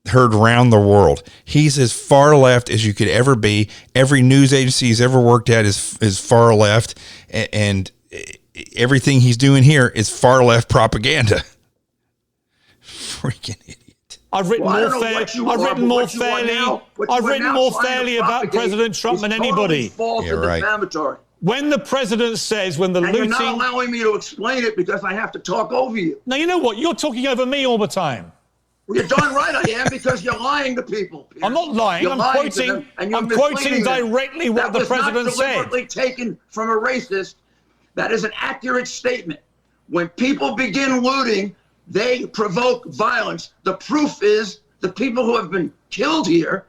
heard around the world. He's as far left as you could ever be. Every news agency he's ever worked at is far left, and everything he's doing here is far left propaganda. Freaking idiot. I've written more fairly about President Trump than anybody. Yeah, right. Defamatory. When the president says, when the And looting... you're not allowing me to explain it because I have to talk over you. Now, you know what? You're talking over me all the time. Well, you're darn right I am, because you're lying to people, Piers. I'm not lying. You're I'm lying quoting, to them, and you're I'm quoting misleading them. directly what the president That was not said. deliberately taken from a racist. That is an accurate statement. When people begin looting, they provoke violence. The proof is the people who have been killed here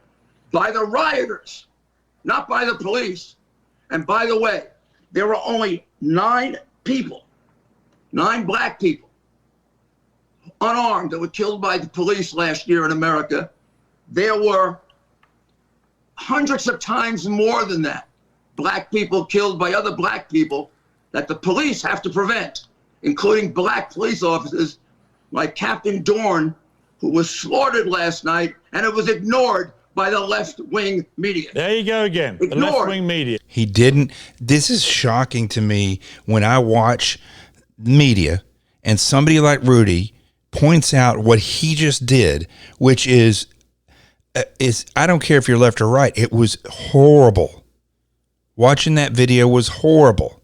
by the rioters, not by the police. And by the way, there were only 9 people, 9 black people, unarmed, that were killed by the police last year in America. There were hundreds of times more than that, black people killed by other black people that the police have to prevent, including black police officers like Captain Dorn, who was slaughtered last night, and it was ignored by the left-wing media. There you go again. The left-wing media. He didn't. This is shocking to me when I watch media and somebody like Rudy points out what he just did, which is I don't care if you're left or right. It was horrible. Watching that video was horrible.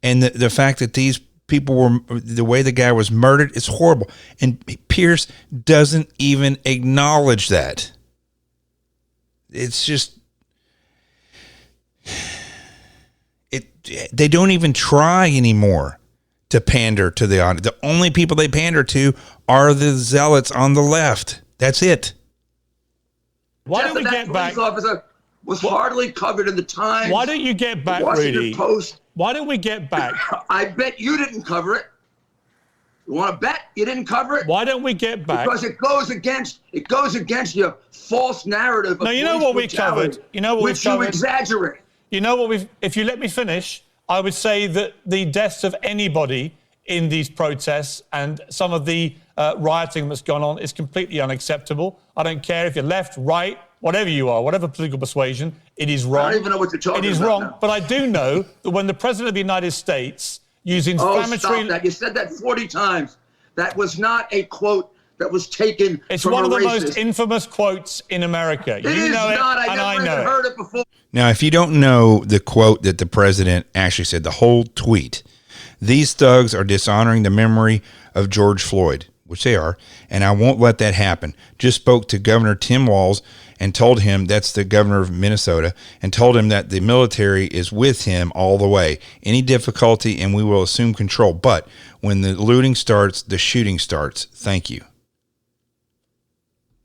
And the fact that these people were, the way the guy was murdered, is horrible. And Piers doesn't even acknowledge that. It's just, they don't even try anymore to pander to the audience. The only people they pander to are the zealots on the left. That's it. Why don't we get back? Police officer was hardly covered in the Times. Why don't you get back, Washington Rudy? Post. Why don't we get back? I bet you didn't cover it. You want to bet you didn't cover it? Why don't we get back? Because it goes against your false narrative. Of no, you know what we covered. You know what we covered. Which you exaggerate. You know what if you let me finish, I would say that the deaths of anybody in these protests and some of the rioting that's gone on is completely unacceptable. I don't care if you're left, right, whatever you are, whatever political persuasion, it is wrong. I don't even know what you're talking about. It is wrong. Now. But I do know that when the President of the United States using inflammatory... stop that. You said that 40 times. That was not a quote that was taken It's from one of the racist. most infamous quotes in America. It is know not. it, I never even heard it before. Now, if you don't know the quote that the president actually said, the whole tweet, these thugs are dishonoring the memory of George Floyd, which they are, and I won't let that happen. Just spoke to Governor Tim Walz and told him, that's the governor of Minnesota, and told him that the military is with him all the way. Any difficulty, and we will assume control. But when the looting starts, the shooting starts. Thank you.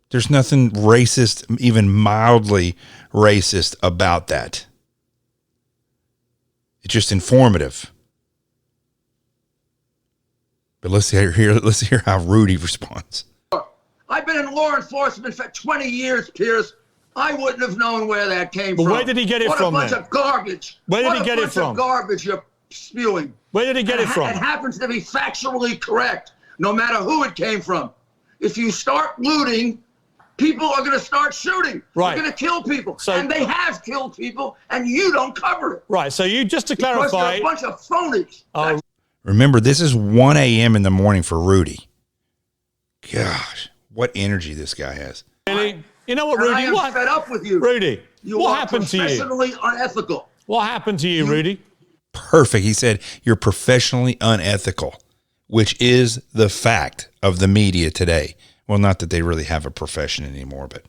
There's nothing racist, even mildly racist about that. It's just informative. But let's hear how Rudy responds. I've been in law enforcement for 20 years, Piers. I wouldn't have known where that came from. Where did he get it from, What a bunch then? of garbage. Where did he get it from? What a bunch of garbage you're spewing. Where did he get it from? It happens to be factually correct, no matter who it came from. If you start looting, people are going to start shooting. Right. They're going to kill people. So, and they have killed people, and you don't cover it. Right. So you, just to Because clarify... they're a bunch of phonies. Remember, this is 1 a.m. in the morning for Rudy. Gosh, what energy this guy has. Really? You know what, And Rudy? I am fed up with you. Rudy, You what are happened to you? professionally unethical. What happened to you, Rudy? Perfect. He said, you're professionally unethical, which is the fact of the media today. Well, not that they really have a profession anymore, but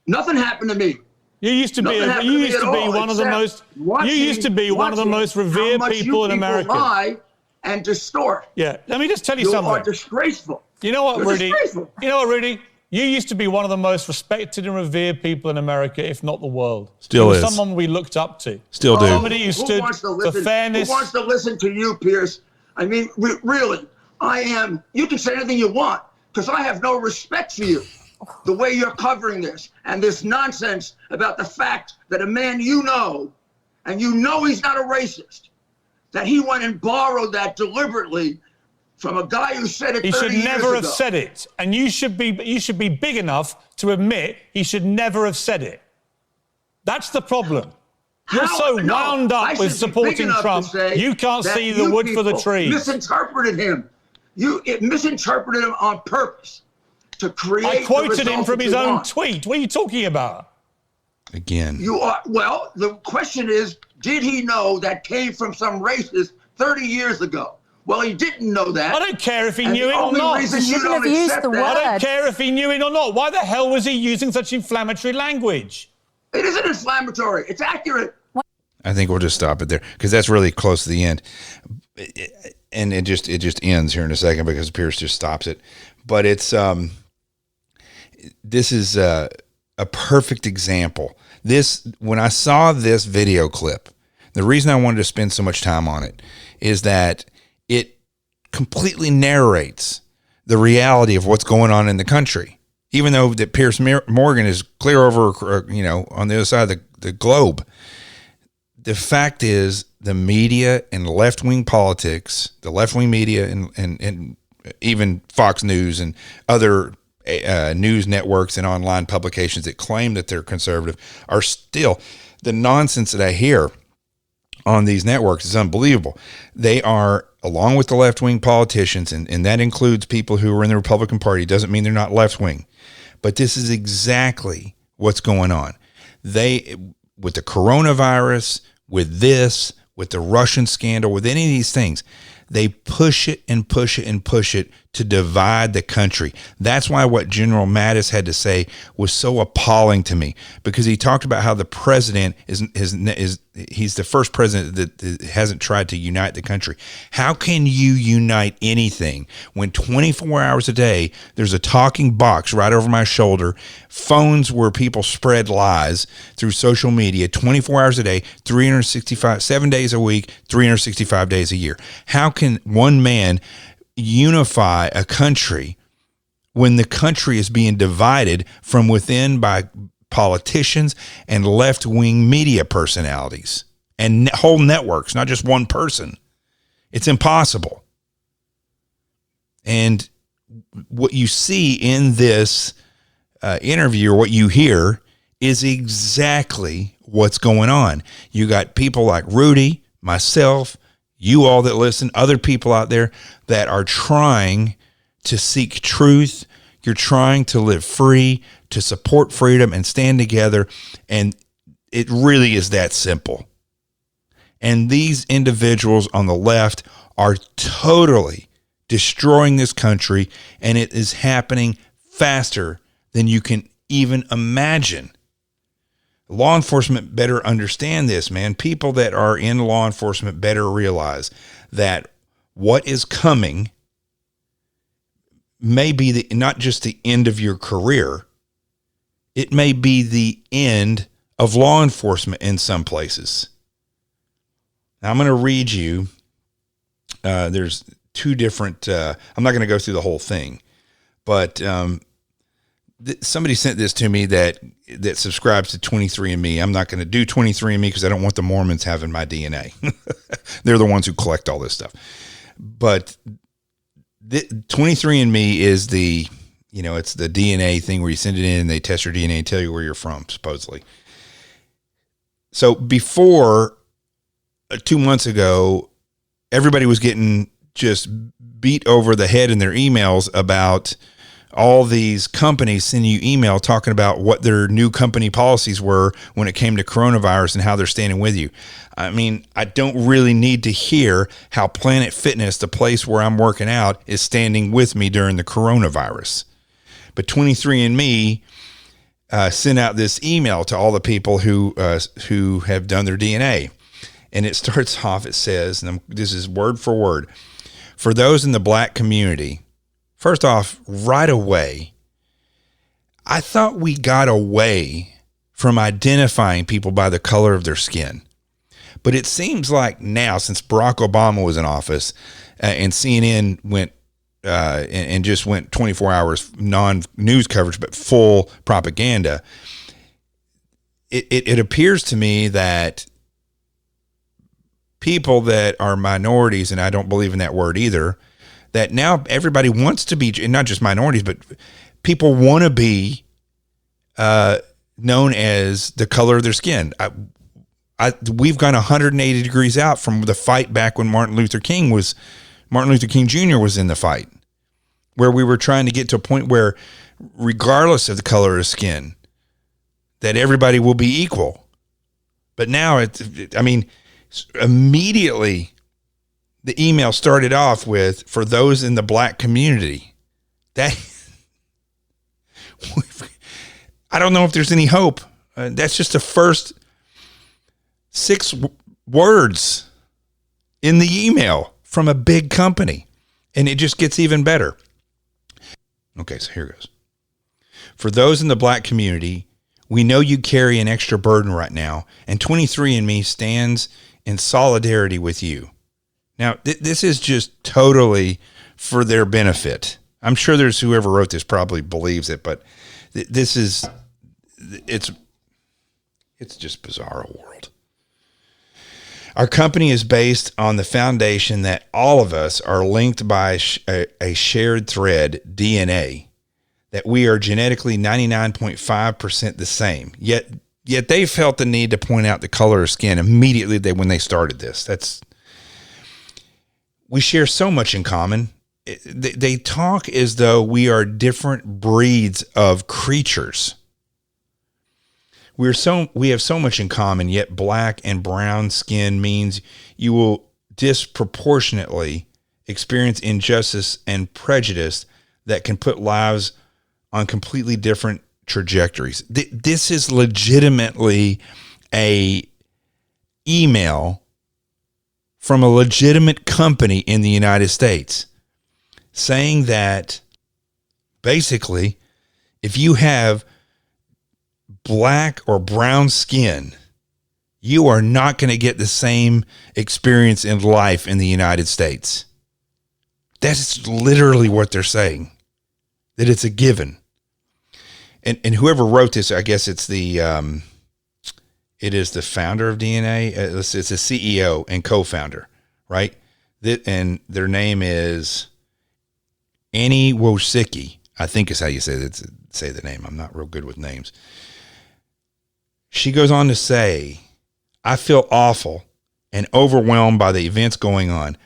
Nothing happened to me. You used to be one of the most revered people in America. Lie and distort. Yeah, let me just tell you You something. are disgraceful. You know what, You're Rudy? disgraceful. You know what, Rudy? You used to be one of the most respected and revered people in America, if not the world. Still you were is. someone we looked up to. Still do. Somebody who stood for fairness. Who wants to listen to you, Piers? I mean, really, I am. You can say anything you want because I have no respect for you. The way you're covering this and this nonsense about the fact that a man you know, and you know he's not a racist, that he went and borrowed that deliberately from a guy who said it 30 years ago. He should never have said it. And you should be big enough to admit he should never have said it. That's the problem. You're so wound up with supporting Trump, you can't see the wood for the trees. Misinterpreted him. You misinterpreted him on purpose to create. I quoted him from his own tweet. What are you talking about? Again. You are. Well, the question is, did he know that came from some racist 30 years ago? Well, he didn't know that. I don't care if he knew it or not. He shouldn't have used the word. I don't care if he knew it or not. Why the hell was he using such inflammatory language? It isn't inflammatory. It's accurate. I think we'll just stop it there because that's really close to the end. And it just ends here in a second because Piers just stops it. But it's this is a perfect example. When I saw this video clip, the reason I wanted to spend so much time on it is that it completely narrates the reality of what's going on in the country. Even though that Piers Morgan is clear over, on the other side of the globe, the fact is the media and left-wing politics, the left-wing media and even Fox News and other news networks and online publications that claim that they're conservative are still, the nonsense that I hear on these networks is unbelievable. They are, along with the left-wing politicians, and that includes people who are in the Republican Party, doesn't mean they're not left-wing, but this is exactly what's going on. They, with the coronavirus, with this, with the Russian scandal, with any of these things, they push it and push it and push it to divide the country. That's why what General Mattis had to say was so appalling to me, because he talked about how the president he's the first president that hasn't tried to unite the country. How can you unite anything when 24 hours a day there's a talking box right over my shoulder, phones where people spread lies through social media 24 hours a day, 7 days a week, 365 days a year? How can one man unify a country when the country is being divided from within by politicians and left-wing media personalities and whole networks, not just one person? It's impossible. And what you see in this interview, or what you hear, is exactly what's going on. You got people like Rudy, myself, you all that listen, other people out there that are trying to seek truth. You're trying to live free, to support freedom and stand together. And it really is that simple. And these individuals on the left are totally destroying this country, and it is happening faster than you can even imagine. Law enforcement better understand this, man. People that are in law enforcement better realize that what is coming may be not just the end of your career. It may be the end of law enforcement in some places. Now, I'm going to read you. There's two different, I'm not going to go through the whole thing, but somebody sent this to me that subscribes to 23andMe. I'm not going to do 23andMe because I don't want the Mormons having my DNA. They're the ones who collect all this stuff. But 23andMe is it's the DNA thing where you send it in and they test your DNA and tell you where you're from, supposedly. So before 2 months ago, everybody was getting just beat over the head in their emails about all these companies sending you email talking about what their new company policies were when it came to coronavirus and how they're standing with you. I mean, I don't really need to hear how Planet Fitness, the place where I'm working out, is standing with me during the coronavirus. But 23andMe sent out this email to all the people who have done their DNA. And it starts off, it says, and this is word for word, For those in the black community, first off, right away, I thought we got away from identifying people by the color of their skin. But it seems like now, since Barack Obama was in office and CNN went and just went 24 hours non-news coverage, but full propaganda, it appears to me that people that are minorities, and I don't believe in that word either, that now everybody wants to be, and not just minorities, but people want to be known as the color of their skin. We've gone 180 degrees out from the fight back when Martin Luther King Jr. was in the fight, where we were trying to get to a point where, regardless of the color of skin, that everybody will be equal. But now, immediately the email started off with, for those in the black community. That I don't know if there's any hope. That's just the first 6 words in the email from a big company, and it just gets even better. Okay, so here goes. For those in the black community, we know you carry an extra burden right now, and 23andMe stands in solidarity with you. Now, this is just totally for their benefit. I'm sure there's whoever wrote this probably believes it, but it's just bizarre world. Our company is based on the foundation that all of us are linked by a shared thread, DNA, that we are genetically 99.5% the same. Yet they felt the need to point out the color of skin immediately when they started this. We share so much in common. They talk as though we are different breeds of creatures. We have so much in common, yet black and brown skin means you will disproportionately experience injustice and prejudice that can put lives on completely different trajectories. This is legitimately a email from a legitimate company in the United States saying that basically, if you have black or brown skin, you are not going to get the same experience in life in the United States. That's literally what they're saying, that it's a given. And whoever wrote this, I guess it is the founder of DNA. It's a CEO and co-founder, right? And their name is Annie Wojcicki, I think is how you say the name. I'm not real good with names. She goes on to say, I feel awful and overwhelmed by the events going on.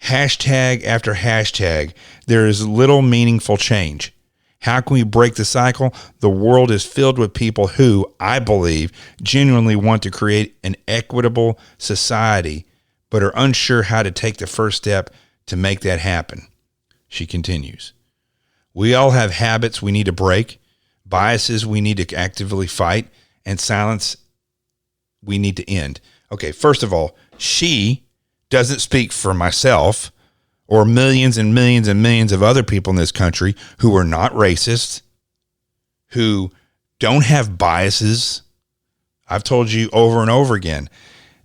Hashtag after hashtag, there is little meaningful change. How can we break the cycle? The world is filled with people who, I believe, genuinely want to create an equitable society, but are unsure how to take the first step to make that happen. She continues, we all have habits we need to break, biases we need to actively fight, and silence we need to end. Okay, first of all, she doesn't speak for myself or millions and millions and millions of other people in this country who are not racist, who don't have biases. I've told you over and over again,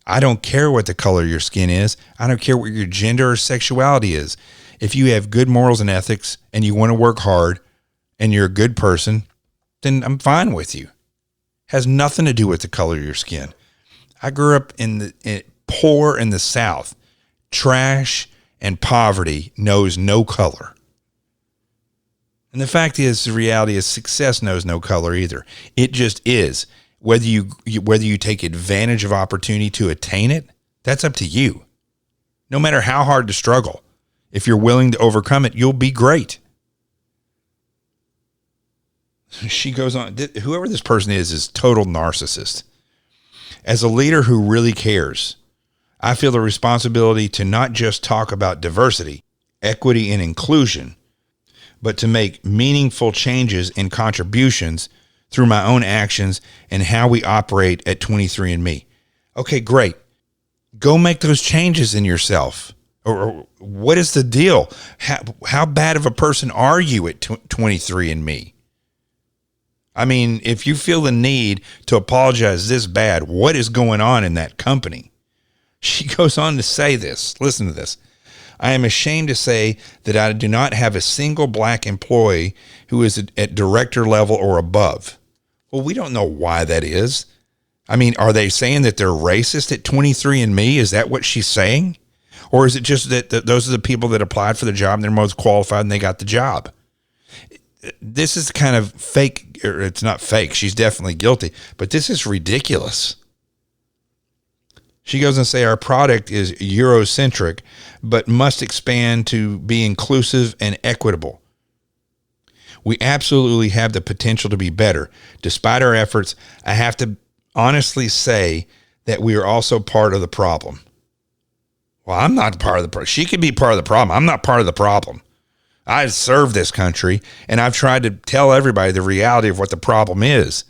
I don't care what the color of your skin is. I don't care what your gender or sexuality is. If you have good morals and ethics and you want to work hard and you're a good person, then I'm fine with you. Has nothing to do with the color of your skin. I grew up poor in the South. Trash and poverty knows no color. And the fact is, the reality is, success knows no color either. It just is. Whether you take advantage of opportunity to attain it, that's up to you. No matter how hard the struggle, if you're willing to overcome it, you'll be great. She goes on, whoever this person is total narcissist. As a leader who really cares, I feel the responsibility to not just talk about diversity, equity, and inclusion, but to make meaningful changes and contributions through my own actions and how we operate at 23andMe. Okay, great. Go make those changes in yourself Or what is the deal? How bad of a person are you at 23andMe? I mean, if you feel the need to apologize this bad, what is going on in that company? She goes on to say this. Listen to this. I am ashamed to say that I do not have a single black employee who is at director level or above. Well, we don't know why that is. I mean, are they saying that they're racist at 23andMe? Is that what she's saying? Or is it just that those are the people that applied for the job and they're most qualified and they got the job? This is kind of fake, or it's not fake. She's definitely guilty, but this is ridiculous. She goes and say our product is Eurocentric, but must expand to be inclusive and equitable. We absolutely have the potential to be better. Despite our efforts, I have to honestly say that we are also part of the problem. Well, I'm not part of the problem. She could be part of the problem. I'm not part of the problem. I serve this country, and I've tried to tell everybody the reality of what the problem is.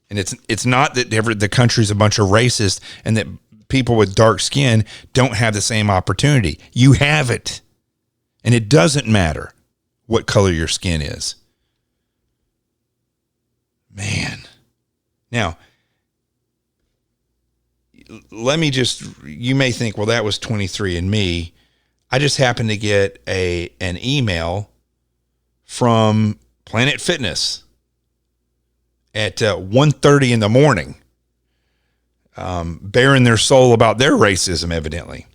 And it's not that the country's a bunch of racists and that people with dark skin don't have the same opportunity. You have it. And it doesn't matter what color your skin is. Man. Now, let me just, you may think, well, that was 23andMe. I just happened to get an email from Planet Fitness at 1:30 in the morning, bearing their soul about their racism, evidently. It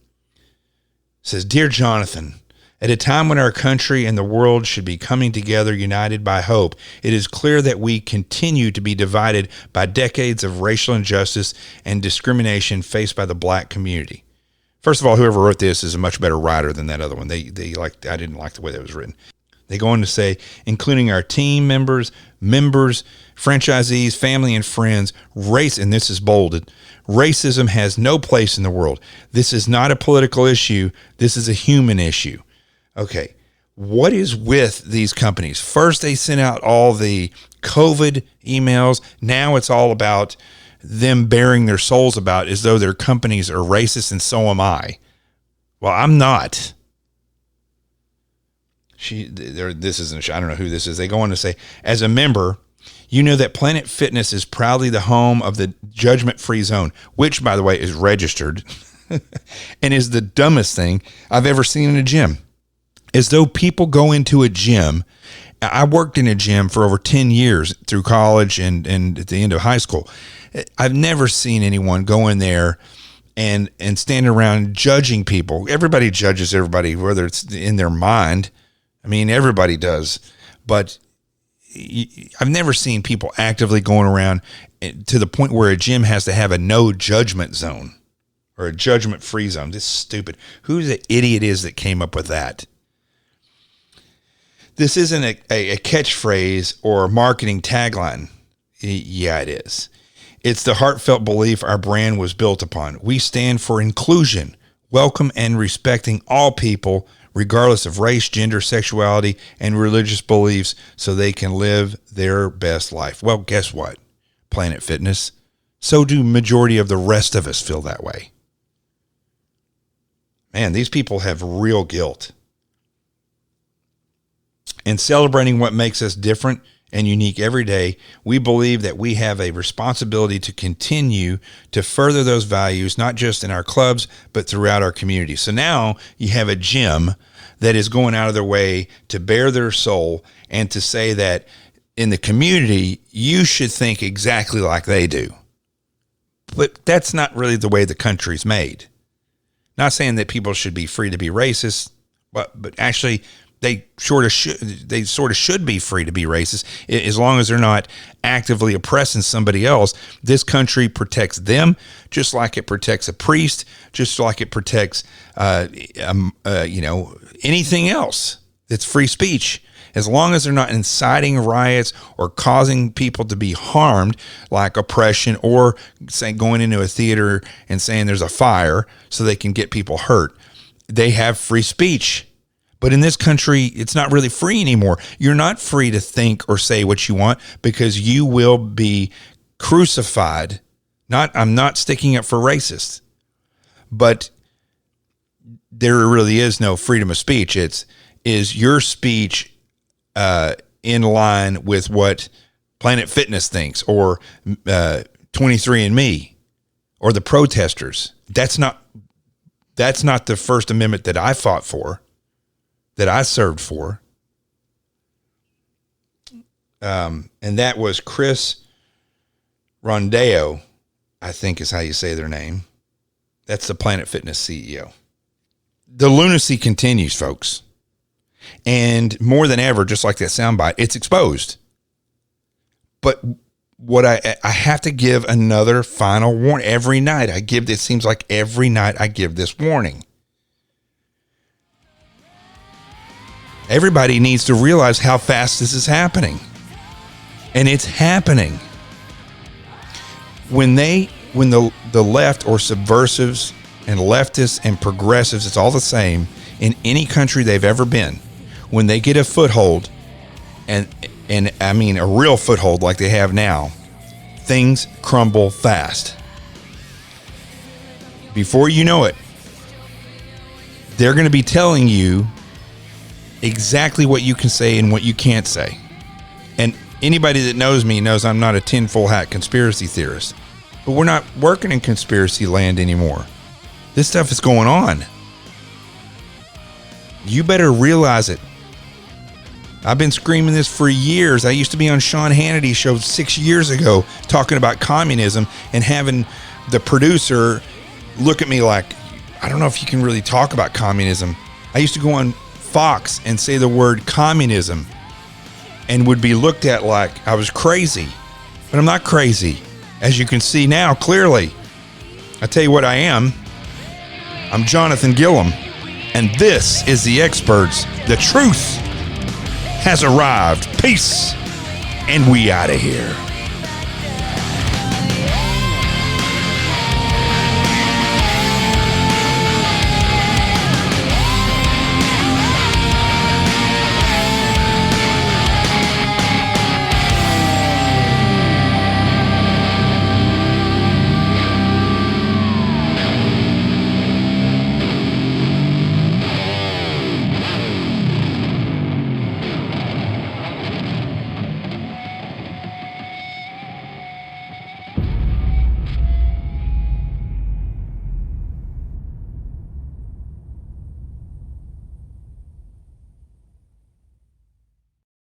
says, Dear Jonathan, at a time when our country and the world should be coming together united by hope, it is clear that we continue to be divided by decades of racial injustice and discrimination faced by the black community. First of all, whoever wrote this is a much better writer than that other one. I didn't like the way that was written. They go on to say, including our team members, franchisees, family, and friends, and this is bolded, racism has no place in the world. This is not a political issue. This is a human issue. Okay, what is with these companies? First, they sent out all the COVID emails. Now it's all about them bearing their souls about as though their companies are racist, and so am I. Well, I'm not. This isn't, I don't know who this is. They go on to say, as a member, you know that Planet Fitness is proudly the home of the judgment-free zone, which, by the way, is registered and is the dumbest thing I've ever seen in a gym. As though people go into a gym. I worked in a gym for over 10 years through college and at the end of high school. I've never seen anyone go in there and stand around judging people. Everybody judges everybody, whether it's in their mind. I mean, everybody does. But I've never seen people actively going around to the point where a gym has to have a no judgment zone or a judgment-free zone. This is stupid. Who the idiot is that came up with that? This isn't a catchphrase or a marketing tagline. Yeah, it is. It's the heartfelt belief our brand was built upon. We stand for inclusion, welcome and respecting all people, regardless of race, gender, sexuality, and religious beliefs, so they can live their best life. Well, guess what, Planet Fitness? So do majority of the rest of us feel that way. Man, these people have real guilt. In celebrating what makes us different and unique every day, we believe that we have a responsibility to continue to further those values, not just in our clubs, but throughout our community. So now you have a gym that is going out of their way to bare their soul and to say that in the community, you should think exactly like they do. But that's not really the way the country's made. Not saying that people should be free to be racist, but actually they sort of should be free to be racist as long as they're not actively oppressing somebody else. This country protects them just like it protects a priest, just like it protects anything else that's free speech. As long as they're not inciting riots or causing people to be harmed, like oppression, or going into a theater and saying there's a fire so they can get people hurt, they have free speech. But in this country, it's not really free anymore. You're not free to think or say what you want because you will be crucified. I'm not sticking up for racists, but there really is no freedom of speech. Is your speech in line with what Planet Fitness thinks, or 23andMe, or the protesters? That's not the First Amendment that I fought for, that I served for. And that was Chris Rondeo, I think is how you say their name. That's the Planet Fitness CEO. The lunacy continues, folks. And more than ever, just like that soundbite, it's exposed. But what I have to give another final warning. Every night it seems like every night I give this warning. Everybody needs to realize how fast this is happening. And it's happening. When the left, or subversives and leftists and progressives, it's all the same in any country they've ever been, when they get a foothold, and I mean a real foothold like they have now, things crumble fast. Before you know it, they're going to be telling you exactly what you can say and what you can't say. And anybody that knows me knows I'm not a tinfoil hat conspiracy theorist. But we're not working in conspiracy land anymore. This stuff is going on. You better realize it. I've been screaming this for years. I used to be on Sean Hannity's show 6 years ago talking about communism, and having the producer look at me like, I don't know if you can really talk about communism. I used to go on Fox and say the word communism and would be looked at like I was crazy. But I'm not crazy. As you can see now, clearly. I tell you what I am. I'm Jonathan Gilliam, and this is The Experts. The truth has arrived. Peace, and we out of here.